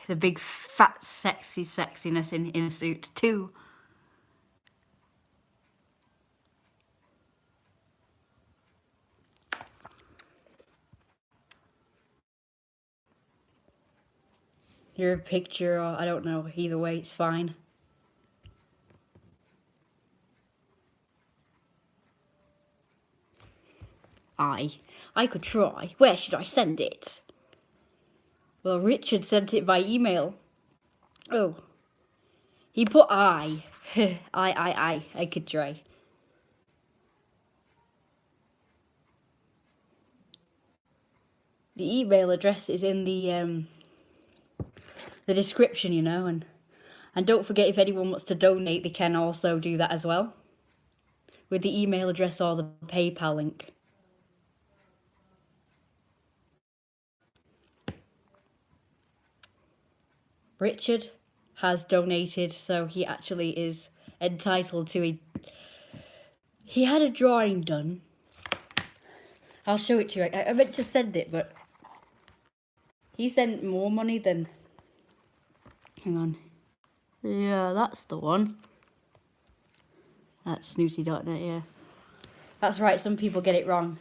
the big fat sexiness in a suit too. Your picture, or I don't know, either way it's fine. I could try. Where should I send it? Well, Richard sent it by email. Oh. He put I. I could try. The email address is in the description, you know, and don't forget, if anyone wants to donate, they can also do that as well, with the email address or the PayPal link. Richard has donated, so he actually is entitled to he had a drawing done. I'll show it to you. I meant to send it, but he sent more money than... Hang on. Yeah, that's the one. That's snooty.net, yeah. That's right, some people get it wrong.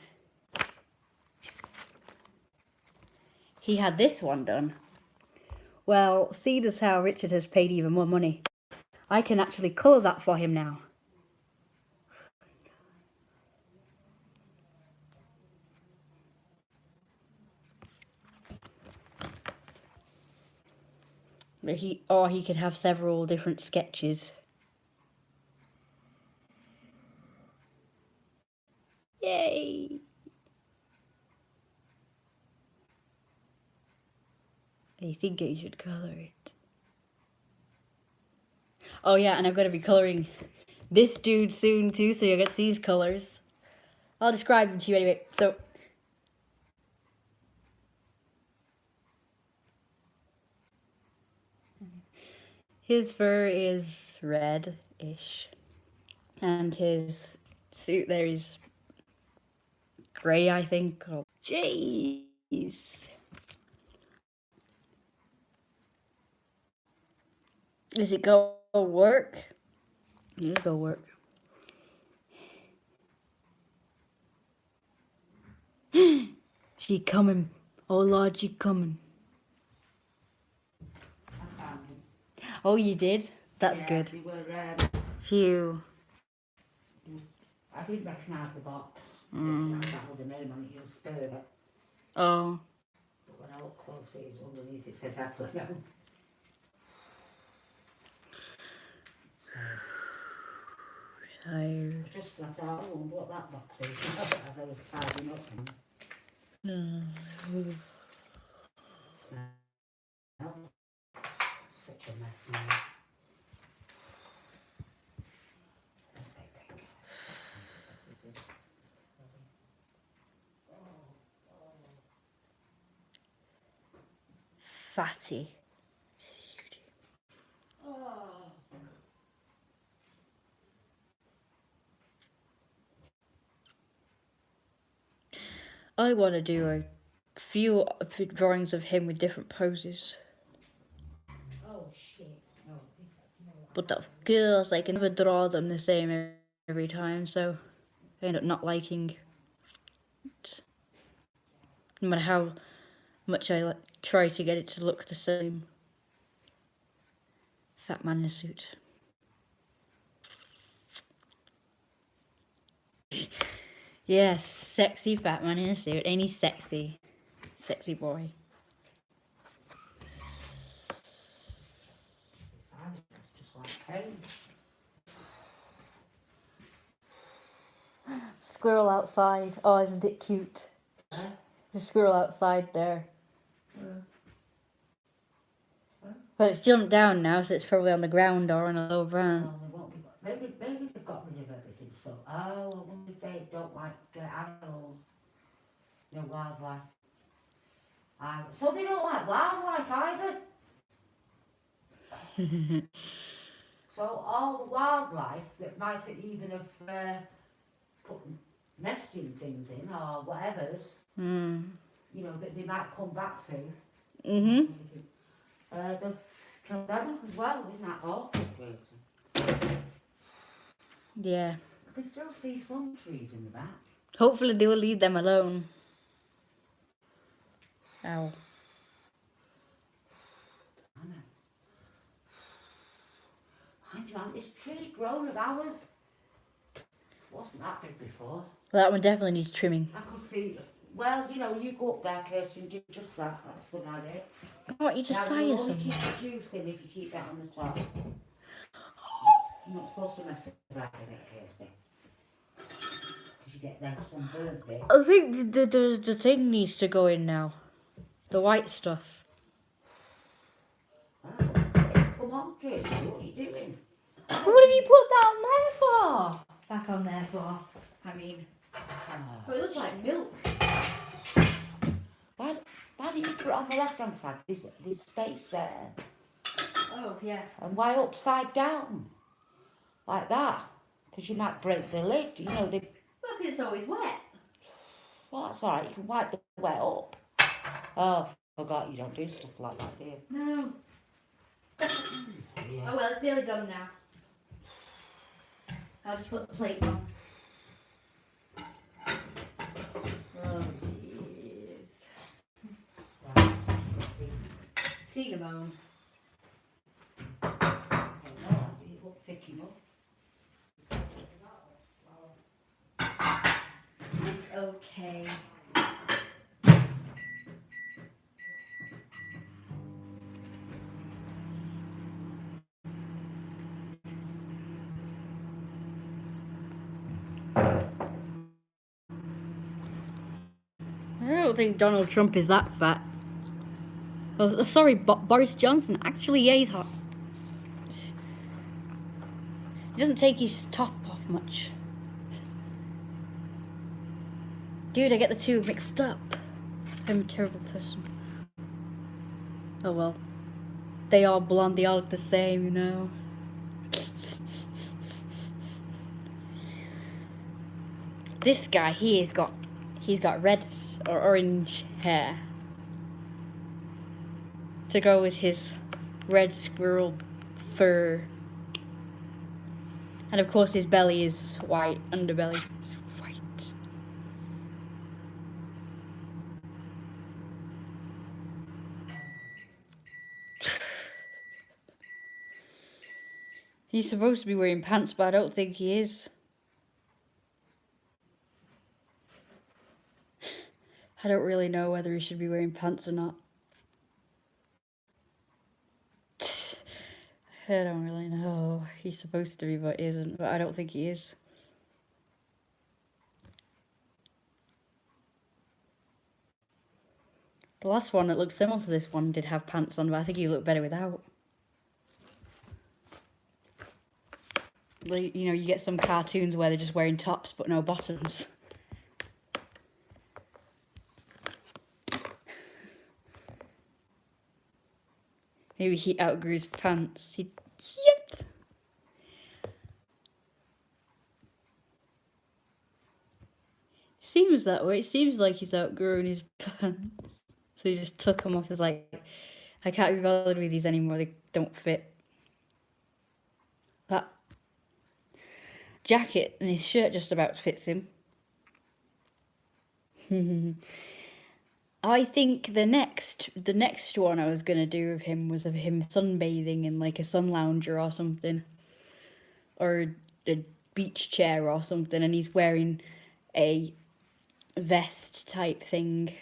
He had this one done. Well, seeing as how Richard has paid even more money, I can actually colour that for him now. Or he could have several different sketches. Yay! I think I should colour it. Oh yeah, and I'm going to be colouring this dude soon too, so you'll get to see his colours. I'll describe them to you anyway. So, his fur is red-ish, and his suit there is grey, I think. Oh, jeez. Does it go work? Let's go work. She coming. Oh Lord, she coming. I found him. Oh, you did? That's good. They were, Phew. I didn't recognise the box. I didn't have the name on it, you'll spur it. Oh. But when I look closely, it's underneath, it says Apple. Tired. I thought, oh, I wonder what that box is, as I was tidying up. Smells such a mess now. Fatty. I want to do a few drawings of him with different poses. Oh shit. No. But of course, I can never draw them the same every time, so I end up not liking it. No matter how much I try to get it to look the same. Fat man in a suit. Yes, sexy fat man in a suit. Ain't he sexy? Sexy boy. It's just like pain. Squirrel outside. Oh, isn't it cute? Huh? The squirrel outside there. Huh? But it's jumped down now, so it's probably on the ground or on a low branch. Well, they won't be. Maybe they've got rid of everything. So, I wonder if they don't like animals, wildlife. So they don't like wildlife either. So all the wildlife that mightn't even have put nesting things in or whatever's, that they might come back to. Mm-hmm. They've killed them off as well. Isn't that awful, Katie? Yeah. I can still see some trees in the back. Hopefully they will leave them alone. Ow. I know. Mind you, this tree grown of ours wasn't that big before. Well, that one definitely needs trimming. I could see. Well, you go up there, Kirsty, and do just that. That's a good idea. Oh, you just tie You'll yourself. only keep the juice in if you keep that on the top. You're not supposed to mess about with it, Kirsty. Because you get them sunburned bit. I think the thing needs to go in now. The white stuff. Oh, come on, Kirsty, what are you doing? What have you put that on there for? Back on there for? I mean. Oh, it looks like milk. Why didn't you put it on the left-hand side? There's space there. Oh, yeah. And why upside down? Like that? Because you might break the lid, they... Well, because it's always wet. Well, that's alright, you can wipe the wet up. Oh, forgot you don't do stuff like that, do you? No. Yeah. Oh, well, it's nearly done now. I'll just put the plates on. Oh, jeez. Right, Cinnamon. I don't know, it look thick enough. It's okay. I don't think Donald Trump is that fat. Oh, sorry, Boris Johnson. Actually, yeah, he's hot. He doesn't take his top off much. Dude, I get the two mixed up. I'm a terrible person. Oh well. They are blonde, they all look the same, This guy, he's got red or orange hair to go with his red squirrel fur. And of course his belly is white, underbelly is white. He's supposed to be wearing pants, but I don't think he is. I don't really know whether he should be wearing pants or not. I don't really know. He's supposed to be, but isn't. But I don't think he is. The last one that looked similar to this one did have pants on, but I think he looked better without. Like, you get some cartoons where they're just wearing tops but no bottoms. Maybe he outgrew his pants. Yep. Seems that way. It seems like he's outgrown his pants. So he just took them off as like, I can't be bothered with these anymore. They don't fit. That jacket and his shirt just about fits him. I think the next one I was gonna do of him was of him sunbathing in like a sun lounger or something, or a beach chair or something, and he's wearing a vest type thing.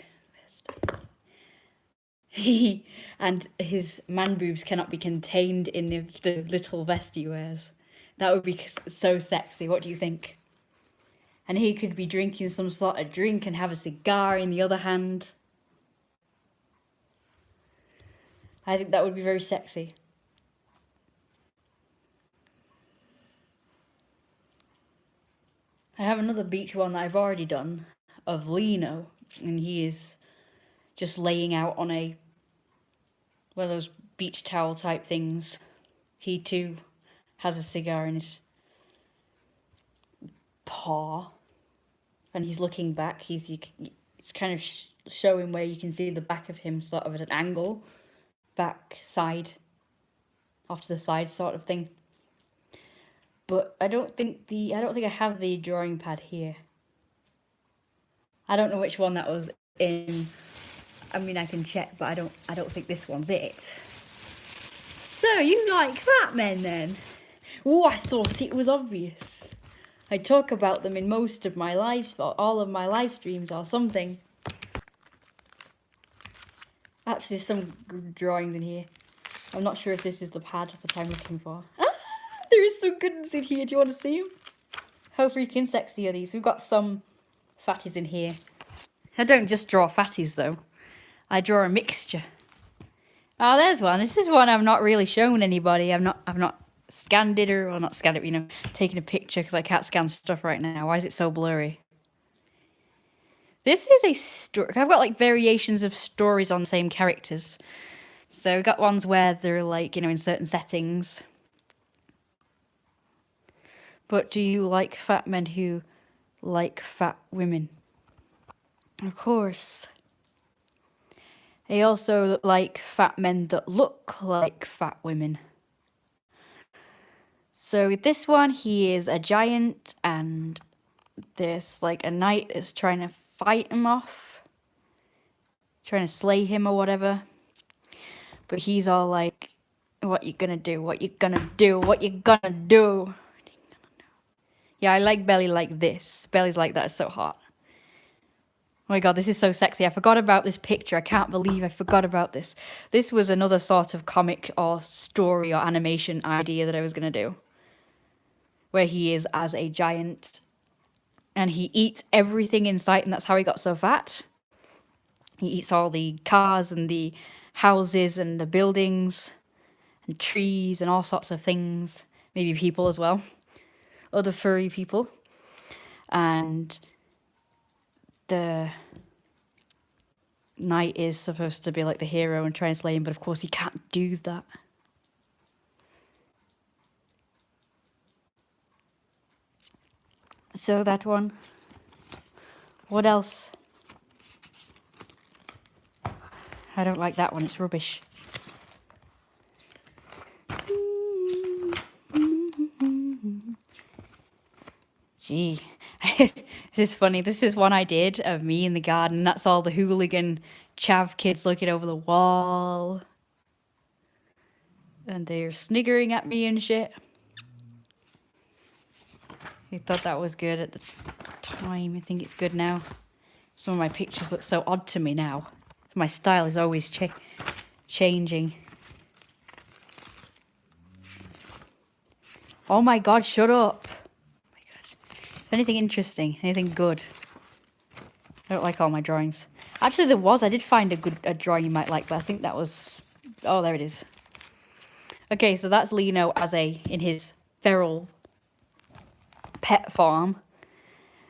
And his man boobs cannot be contained in the little vest he wears. That would be so sexy. What do you think? And he could be drinking some sort of drink and have a cigar in the other hand. I think that would be very sexy. I have another beach one that I've already done of Lino, and he is just laying out on one of those beach towel type things. He too has a cigar in his paw, and he's looking back. It's kind of showing where you can see the back of him sort of at an angle, back side, off to the side sort of thing. But I don't think I have the drawing pad here. I don't know which one that was in. I mean, I can check, but I don't think this one's it. So you like fat men then? Oh, I thought it was obvious. I talk about them in most of my all of my live streams or something. Actually, there's some good drawings in here. I'm not sure if this is the pad that I'm looking for. There is some goodness in here. Do you want to see them? How freaking sexy are these? We've got some fatties in here. I don't just draw fatties though. I draw a mixture. Oh, there's one. This is one I've not really shown anybody. I've not scanned it or not scanned it, you know, taken a picture because I can't scan stuff right now. Why is it so blurry? This is a story. I've got like variations of stories on the same characters. So we've got ones where they're like, you know, in certain settings. But do you like fat men who like fat women? Of course. I also like fat men that look like fat women. So with this one, he is a giant and there's like a knight is trying to fight him off. Trying to slay him or whatever. But he's all like, what you gonna do? What you gonna do? What you gonna do? Yeah, I like Belly like this. Belly's like that is so hot. Oh my god, this is so sexy. I forgot about this picture. I can't believe I forgot about this. This was another sort of comic or story or animation idea that I was going to do. Where he is as a giant. And he eats everything in sight, and that's how he got so fat. He eats all the cars and the houses and the buildings and trees and all sorts of things. Maybe people as well. Other furry people. And the knight is supposed to be like the hero and try and slay him, but of course he can't do that. So that one. What else? I don't like that one, it's rubbish. Gee, this is funny. This is one I did of me in the garden. That's all the hooligan chav kids looking over the wall. And they're sniggering at me and shit. I thought that was good at the time. I think it's good now. Some of my pictures look so odd to me now. My style is always changing. Oh my god, shut up. Anything interesting? Anything good? I don't like all my drawings. Actually, I did find a drawing you might like, but I think that was... Oh, there it is. Okay, so that's Lino in his feral pet farm.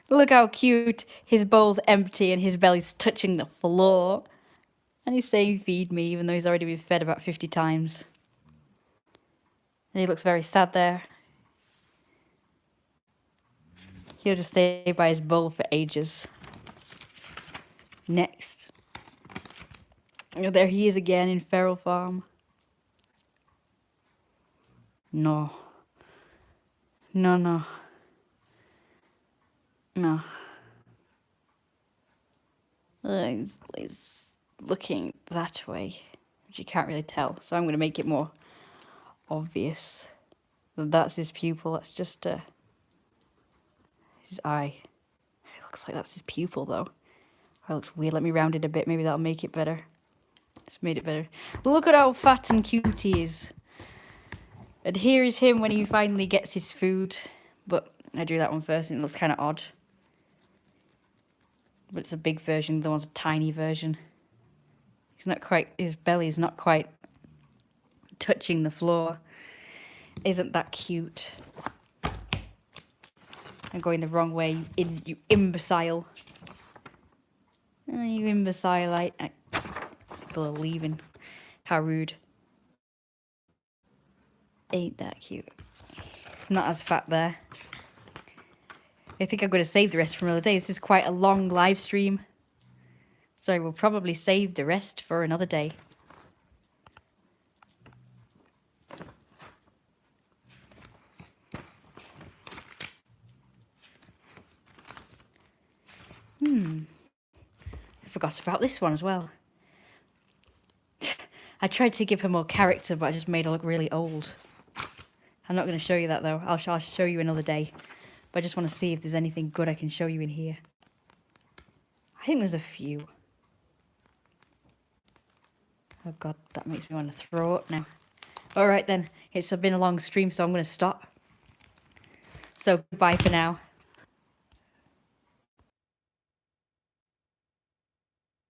Look how cute. His bowl's empty and his belly's touching the floor. And he's saying, feed me, even though he's already been fed about 50 times. And he looks very sad there. He'll just stay by his bowl for ages. Next. There he is again in Feral Farm. No. No, no. No. He's looking that way, which you can't really tell. So I'm going to make it more obvious. That's his pupil. That's just his eye. It looks like that's his pupil, though. That looks weird. Let me round it a bit. Maybe that'll make it better. It's made it better. Look at how fat and cute he is. And here is him when he finally gets his food. But I drew that one first and it looks kind of odd. But it's a big version, the one's a tiny version. He's not quite, his belly's not quite touching the floor. Isn't that cute? I'm going the wrong way, you imbecile. Oh, you imbecile. People are leaving. How rude. Ain't that cute? It's not as fat there. I think I'm going to save the rest for another day. This is quite a long live stream. So I will probably save the rest for another day. I forgot about this one as well. I tried to give her more character, but I just made her look really old. I'm not going to show you that though. I'll show you another day. But I just want to see if there's anything good I can show you in here. I think there's a few. Oh god, that makes me want to throw up now. Alright then, it's been a long stream, so I'm going to stop. So goodbye for now.